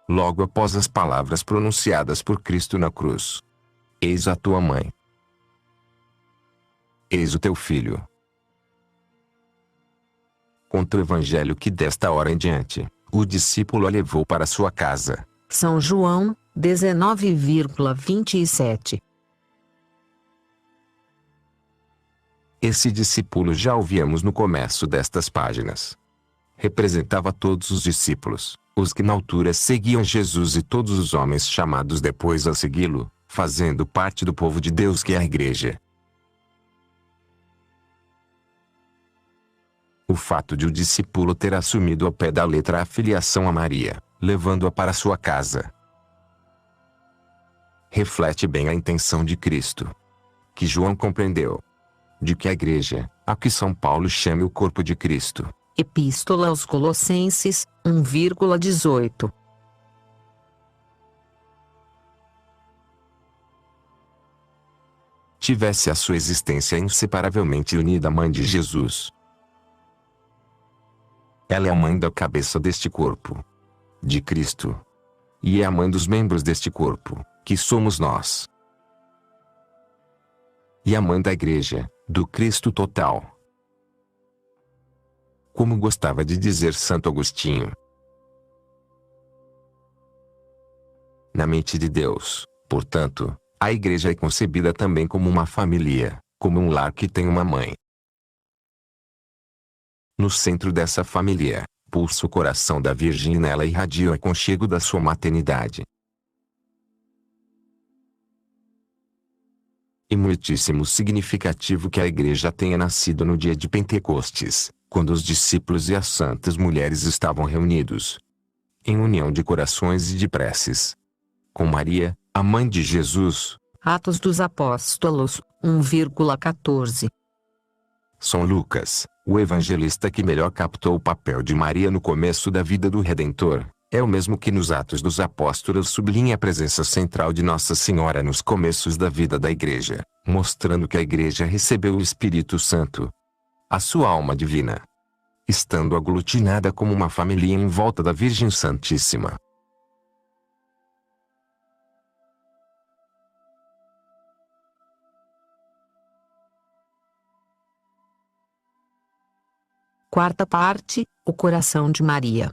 Logo após as palavras pronunciadas por Cristo na cruz. Eis a tua mãe. Eis o teu filho. Conta o evangelho que desta hora em diante, o discípulo a levou para sua casa. São João, 19,27. Esse discípulo já o víamos no começo destas páginas. Representava todos os discípulos, os que na altura seguiam Jesus e todos os homens chamados depois a segui-lo, fazendo parte do povo de Deus que é a Igreja. O fato de o discípulo ter assumido ao pé da letra a filiação a Maria, levando-a para sua casa, reflete bem a intenção de Cristo, que João compreendeu, de que a Igreja, a que São Paulo chama o corpo de Cristo. Epístola aos Colossenses, 1,18. Tivesse a sua existência inseparavelmente unida à mãe de Jesus. Ela é a mãe da cabeça deste corpo, de Cristo. E é a mãe dos membros deste corpo, que somos nós. E a mãe da Igreja, do Cristo total. Como gostava de dizer Santo Agostinho. Na mente de Deus, portanto, a Igreja é concebida também como uma família, como um lar que tem uma mãe. No centro dessa família, pulsa o coração da Virgem e nela irradia o aconchego da sua maternidade. E muitíssimo significativo que a Igreja tenha nascido no dia de Pentecostes, quando os discípulos e as santas mulheres estavam reunidos, em união de corações e de preces, com Maria, a mãe de Jesus. Atos dos Apóstolos, 1,14. São Lucas, o evangelista que melhor captou o papel de Maria no começo da vida do Redentor, é o mesmo que nos Atos dos Apóstolos sublinha a presença central de Nossa Senhora nos começos da vida da Igreja, mostrando que a Igreja recebeu o Espírito Santo, a sua alma divina, estando aglutinada como uma família em volta da Virgem Santíssima. Quarta parte, o coração de Maria.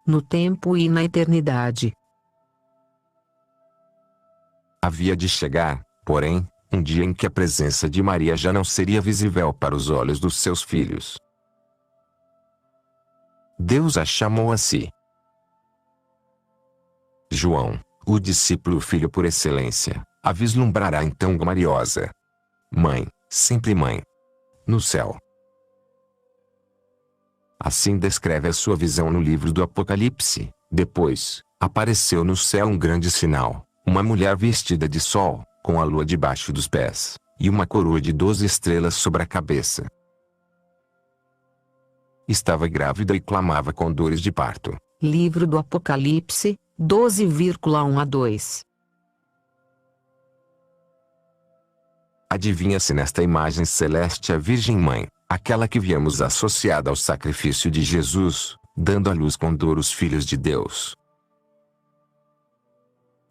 No tempo e na eternidade. Havia de chegar, porém, um dia em que a presença de Maria já não seria visível para os olhos dos seus filhos. Deus a chamou a si. João, o discípulo filho por excelência, a vislumbrará então gloriosa mãe, sempre mãe, no céu. Assim descreve a sua visão no livro do Apocalipse. Depois, apareceu no céu um grande sinal, uma mulher vestida de sol, com a lua debaixo dos pés, e uma coroa de 12 estrelas sobre a cabeça. Estava grávida e clamava com dores de parto. Livro do Apocalipse, 12,1-2. Adivinha-se nesta imagem celeste a Virgem Mãe, aquela que viemos associada ao sacrifício de Jesus, dando à luz com dor os filhos de Deus.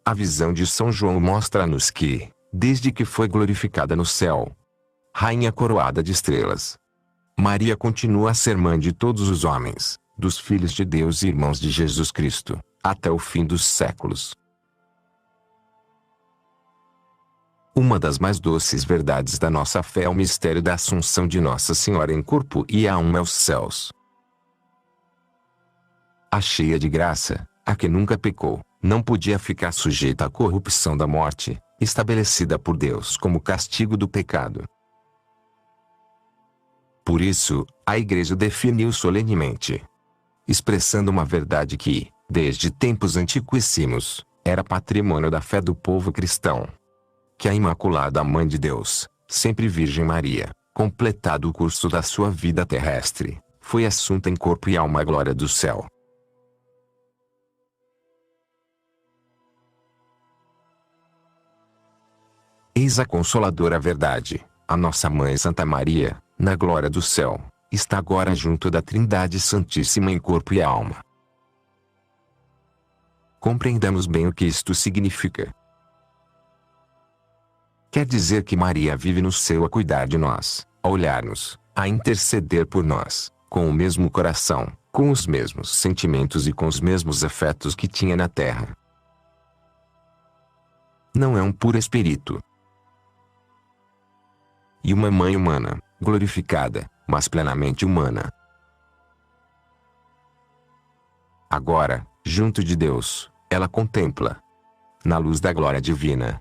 A visão de São João mostra-nos que, desde que foi glorificada no céu, rainha coroada de estrelas, Maria continua a ser mãe de todos os homens, dos filhos de Deus e irmãos de Jesus Cristo, até o fim dos séculos. Uma das mais doces verdades da nossa fé é o mistério da Assunção de Nossa Senhora em corpo e alma aos céus. a cheia de graça, a que nunca pecou, não podia ficar sujeita à corrupção da morte, estabelecida por Deus como castigo do pecado. Por isso, a Igreja definiu solenemente, expressando uma verdade que, desde tempos antiquíssimos, era patrimônio da fé do povo cristão, que a Imaculada Mãe de Deus, sempre Virgem Maria, completado o curso da sua vida terrestre, foi assunta em corpo e alma à glória do céu. Eis a consoladora verdade, a nossa Mãe Santa Maria, na glória do céu, está agora junto da Trindade Santíssima em corpo e alma. Compreendamos bem o que isto significa. Quer dizer que Maria vive no céu a cuidar de nós, a olhar-nos, a interceder por nós, com o mesmo coração, com os mesmos sentimentos e com os mesmos afetos que tinha na terra. Não é um puro espírito. E uma mãe humana, glorificada, mas plenamente humana. Agora, junto de Deus, ela contempla, na luz da glória divina,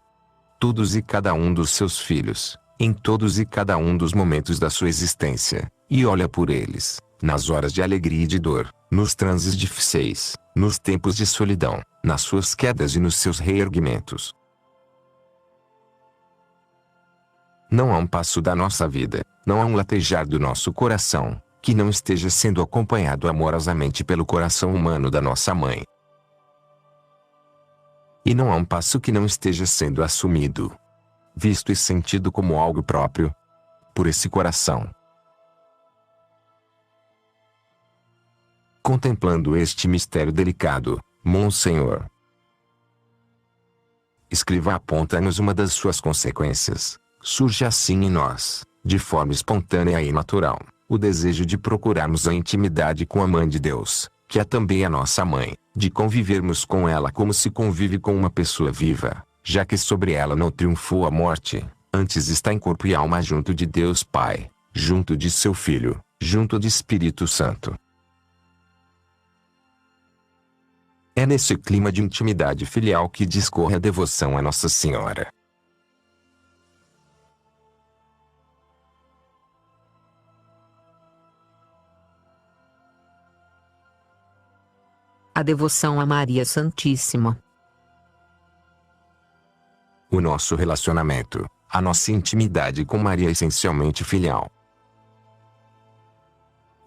todos e cada um dos seus filhos, em todos e cada um dos momentos da sua existência, e olha por eles, nas horas de alegria e de dor, nos transes difíceis, nos tempos de solidão, nas suas quedas e nos seus reerguimentos. Não há um passo da nossa vida, não há um latejar do nosso coração, que não esteja sendo acompanhado amorosamente pelo coração humano da nossa mãe. E não há um passo que não esteja sendo assumido, visto e sentido como algo próprio, por esse coração. Contemplando este mistério delicado, Monsenhor Escrivá aponta-nos uma das suas consequências. Surge assim em nós, de forma espontânea e natural, o desejo de procurarmos a intimidade com a Mãe de Deus, que é também a nossa mãe, de convivermos com ela como se convive com uma pessoa viva, já que sobre ela não triunfou a morte, antes está em corpo e alma junto de Deus Pai, junto de seu Filho, junto de Espírito Santo. É nesse clima de intimidade filial que discorre a devoção a Nossa Senhora. A devoção a Maria Santíssima. O nosso relacionamento, a nossa intimidade com Maria é essencialmente filial.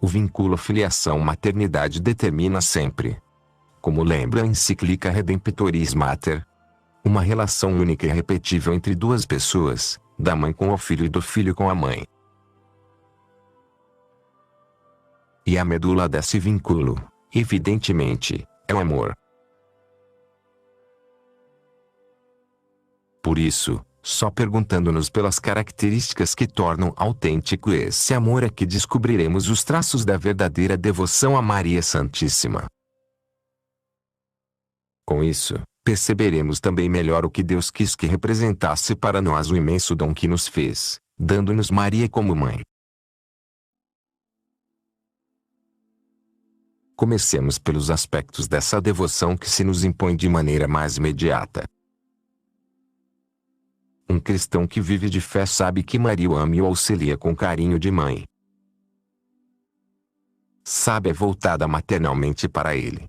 O vínculo filiação-maternidade determina sempre, como lembra a encíclica Redemptoris Mater, uma relação única e irrepetível entre duas pessoas, da mãe com o filho e do filho com a mãe. E a medula desse vínculo, evidentemente, é o amor. Por isso, só perguntando-nos pelas características que tornam autêntico esse amor é que descobriremos os traços da verdadeira devoção a Maria Santíssima. Com isso, perceberemos também melhor o que Deus quis que representasse para nós o imenso dom que nos fez, dando-nos Maria como mãe. Comecemos pelos aspectos dessa devoção que se nos impõe de maneira mais imediata. Um cristão que vive de fé sabe que Maria o ama e o auxilia com carinho de mãe. Sabe é voltada maternalmente para ele.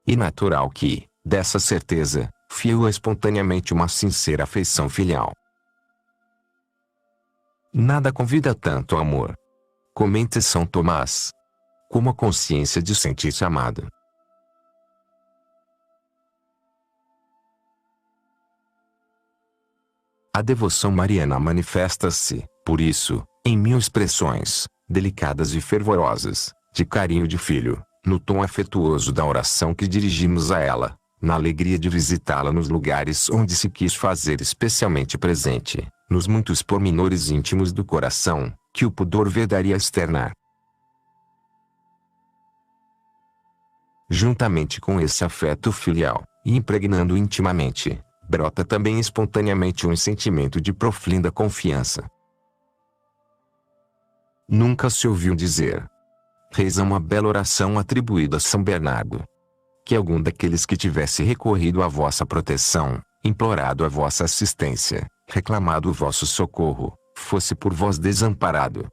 E natural que, dessa certeza, fie-o espontaneamente uma sincera afeição filial. Nada convida tanto ao amor, comenta São Tomás, como a consciência de sentir-se amado. A devoção mariana manifesta-se, por isso, em mil expressões, delicadas e fervorosas, de carinho de filho, no tom afetuoso da oração que dirigimos a ela, na alegria de visitá-la nos lugares onde se quis fazer especialmente presente, nos muitos pormenores íntimos do coração, que o pudor vedaria externar. Juntamente com esse afeto filial, e impregnando intimamente, brota também espontaneamente um sentimento de profunda confiança. Nunca se ouviu dizer: reza uma bela oração atribuída a São Bernardo. Que algum daqueles que tivesse recorrido à vossa proteção, implorado a vossa assistência, reclamado o vosso socorro, fosse por vós desamparado.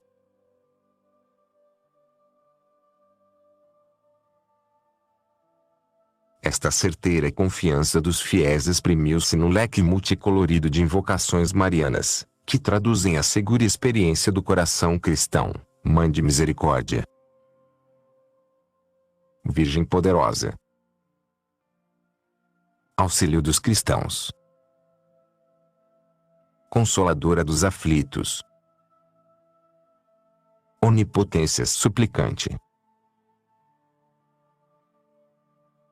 Esta certeira confiança dos fiéis exprimiu-se no leque multicolorido de invocações marianas, que traduzem a segura experiência do coração cristão. Mãe de misericórdia, Virgem poderosa, auxílio dos cristãos, consoladora dos aflitos, onipotência suplicante.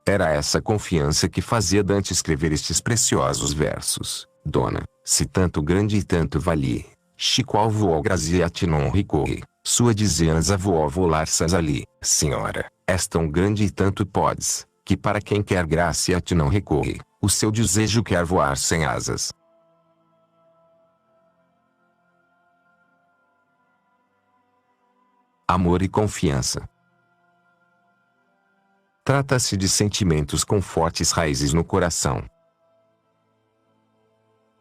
Era essa confiança que fazia Dante escrever estes preciosos versos. Dona, se tanto grande e tanto vali, Chico alvo graziati non ricorre, sua dizenas avó volarsas ali. Senhora, és tão grande e tanto podes, que para quem quer graça a ti não recorre, o seu desejo quer voar sem asas. Amor e confiança. Trata-se de sentimentos com fortes raízes no coração.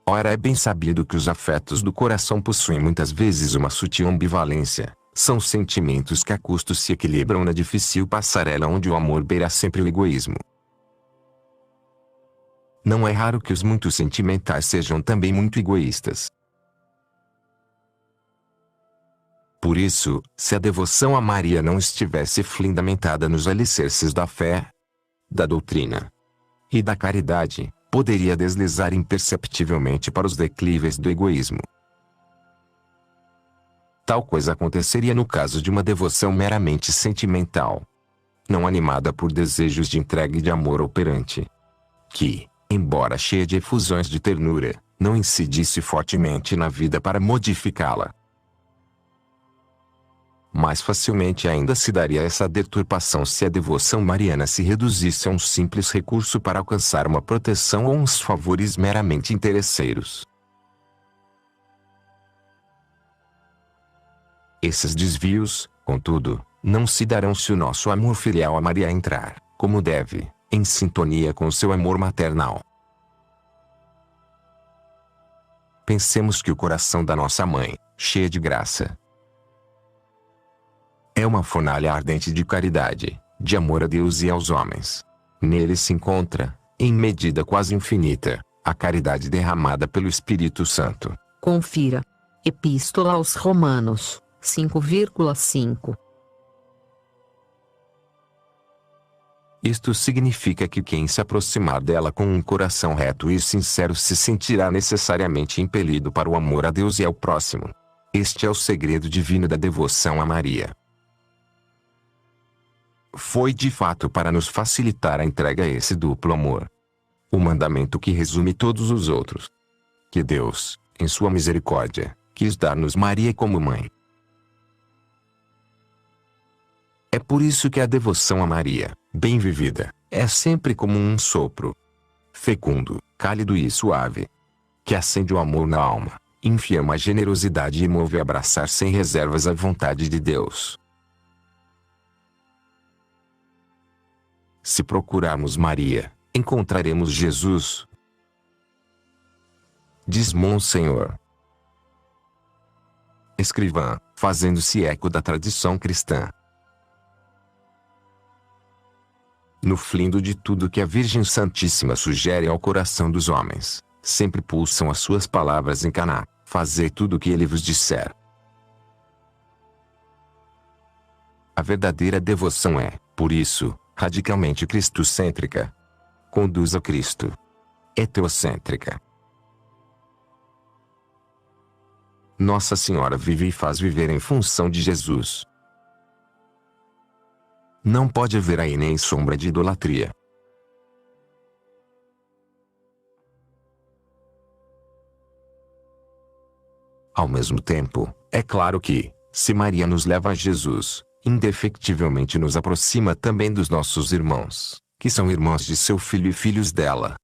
Ora, é bem sabido que os afetos do coração possuem muitas vezes uma sutil ambivalência. São sentimentos que a custo se equilibram na difícil passarela onde o amor beira sempre o egoísmo. Não é raro que os muito sentimentais sejam também muito egoístas. Por isso, se a devoção a Maria não estivesse fundamentada nos alicerces da fé, da doutrina e da caridade, poderia deslizar imperceptivelmente para os declives do egoísmo. Tal coisa aconteceria no caso de uma devoção meramente sentimental, não animada por desejos de entrega e de amor operante, que, embora cheia de efusões de ternura, não incidisse fortemente na vida para modificá-la. Mais facilmente ainda se daria essa deturpação se a devoção mariana se reduzisse a um simples recurso para alcançar uma proteção ou uns favores meramente interesseiros. Esses desvios, contudo, não se darão se o nosso amor filial a Maria entrar, como deve, em sintonia com seu amor maternal. Pensemos que o coração da nossa mãe, cheia de graça, é uma fornalha ardente de caridade, de amor a Deus e aos homens. Nele se encontra, em medida quase infinita, a caridade derramada pelo Espírito Santo. Confira. Epístola aos Romanos, 5,5. Isto significa que quem se aproximar dela com um coração reto e sincero se sentirá necessariamente impelido para o amor a Deus e ao próximo. Este é o segredo divino da devoção a Maria. Foi de fato para nos facilitar a entrega a esse duplo amor, o mandamento que resume todos os outros, que Deus, em sua misericórdia, quis dar-nos Maria como mãe. É por isso que a devoção a Maria, bem vivida, é sempre como um sopro fecundo, cálido e suave, que acende o amor na alma, inflama a generosidade e move a abraçar sem reservas a vontade de Deus. Se procurarmos Maria, encontraremos Jesus, diz Monsenhor Escrivá, fazendo-se eco da tradição cristã. No flindo de tudo que a Virgem Santíssima sugere ao coração dos homens, sempre pulsam as suas palavras em Caná: fazei tudo o que ele vos disser. A verdadeira devoção é, por isso, radicalmente cristocêntrica. Conduz a Cristo. É teocêntrica. Nossa Senhora vive e faz viver em função de Jesus. Não pode haver aí nem sombra de idolatria. Ao mesmo tempo, é claro que, se Maria nos leva a Jesus, indefectivelmente nos aproxima também dos nossos irmãos, que são irmãos de seu filho e filhos dela.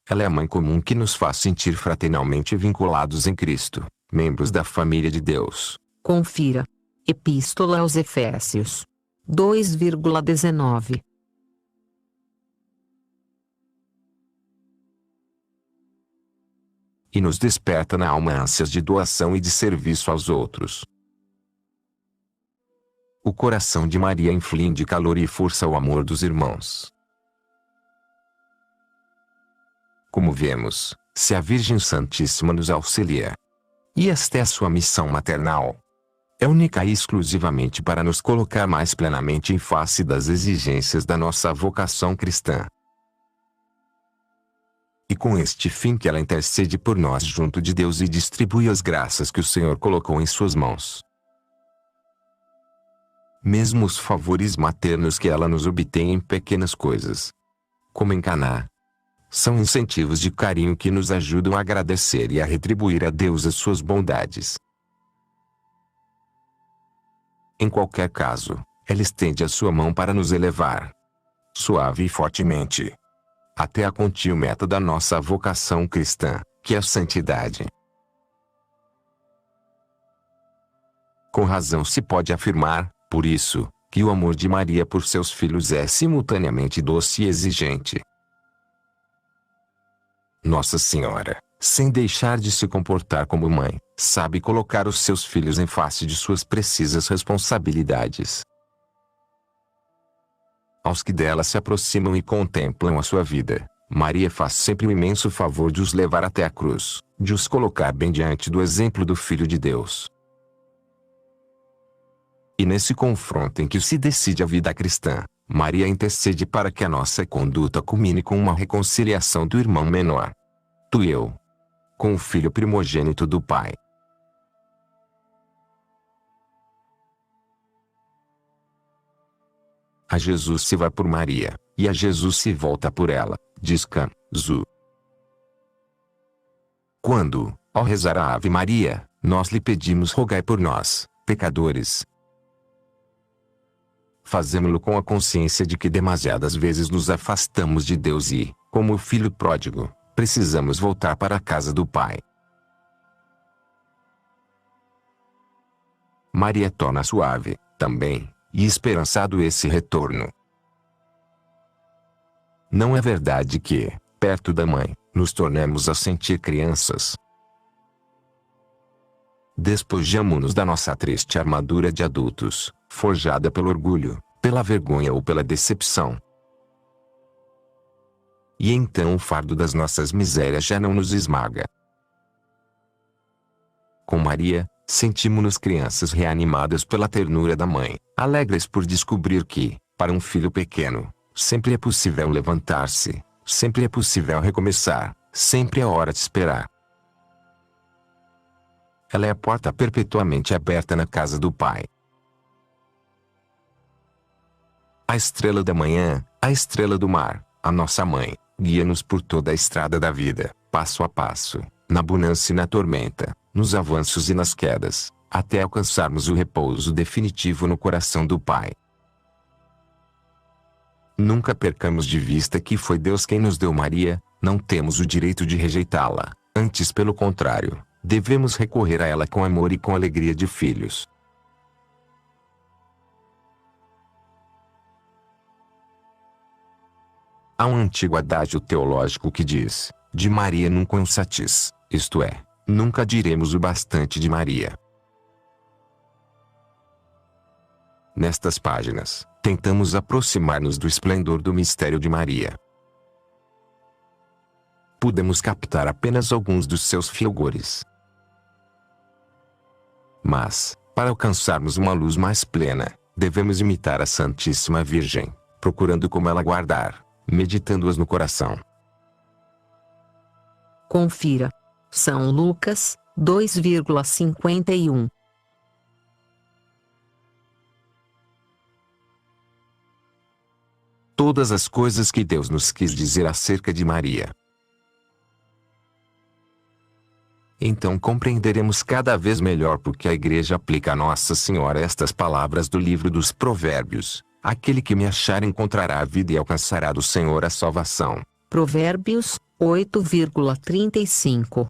Ela é a mãe comum que nos faz sentir fraternalmente vinculados em Cristo, membros da família de Deus. Confira. Epístola aos Efésios 2,19. E nos desperta na alma ânsias de doação e de serviço aos outros. O coração de Maria inflige calor e força ao amor dos irmãos. Como vemos, se a Virgem Santíssima nos auxilia, e esta é a sua missão maternal, é única e exclusivamente para nos colocar mais plenamente em face das exigências da nossa vocação cristã. E com este fim que ela intercede por nós junto de Deus e distribui as graças que o Senhor colocou em suas mãos. Mesmo os favores maternos que ela nos obtém em pequenas coisas, como em Caná, são incentivos de carinho que nos ajudam a agradecer e a retribuir a Deus as suas bondades. Em qualquer caso, ela estende a sua mão para nos elevar, suave e fortemente, até a contínua meta da nossa vocação cristã, que é a santidade. Com razão se pode afirmar, por isso, que o amor de Maria por seus filhos é simultaneamente doce e exigente. Nossa Senhora, sem deixar de se comportar como mãe, sabe colocar os seus filhos em face de suas precisas responsabilidades. Aos que dela se aproximam e contemplam a sua vida, Maria faz sempre o imenso favor de os levar até a cruz, de os colocar bem diante do exemplo do Filho de Deus. E nesse confronto em que se decide a vida cristã, Maria intercede para que a nossa conduta culmine com uma reconciliação do irmão menor, tu e eu, com o filho primogênito do Pai. A Jesus se vai por Maria, e a Jesus se volta por ela, diz Can Zu. Quando, ao rezar a Ave Maria, nós lhe pedimos rogai por nós, pecadores, fazemo-lo com a consciência de que demasiadas vezes nos afastamos de Deus e, como o filho pródigo, precisamos voltar para a casa do Pai. Maria torna suave, também, e esperançado esse retorno. Não é verdade que, perto da mãe, nos tornemos a sentir crianças? Despojamo-nos da nossa triste armadura de adultos, forjada pelo orgulho, pela vergonha ou pela decepção. E então o fardo das nossas misérias já não nos esmaga. Com Maria, sentimos-nos crianças reanimadas pela ternura da mãe, alegres por descobrir que, para um filho pequeno, sempre é possível levantar-se, sempre é possível recomeçar, sempre é hora de esperar. Ela é a porta perpetuamente aberta na casa do Pai. A estrela da manhã, a estrela do mar, a nossa mãe, guia-nos por toda a estrada da vida, passo a passo, na bonança e na tormenta, nos avanços e nas quedas, até alcançarmos o repouso definitivo no coração do Pai. Nunca percamos de vista que foi Deus quem nos deu Maria, não temos o direito de rejeitá-la, antes pelo contrário, devemos recorrer a ela com amor e com alegria de filhos. Há um antigo adágio teológico que diz, de Maria nunca satis, isto é, nunca diremos o bastante de Maria. Nestas páginas, tentamos aproximar-nos do esplendor do mistério de Maria. Pudemos captar apenas alguns dos seus fulgores. Mas, para alcançarmos uma luz mais plena, devemos imitar a Santíssima Virgem, procurando como ela guardar, meditando-as no coração. Confira. São Lucas 2,51. Todas as coisas que Deus nos quis dizer acerca de Maria. Então compreenderemos cada vez melhor porque a Igreja aplica a Nossa Senhora estas palavras do livro dos Provérbios: aquele que me achar encontrará a vida e alcançará do Senhor a salvação. Provérbios 8,35.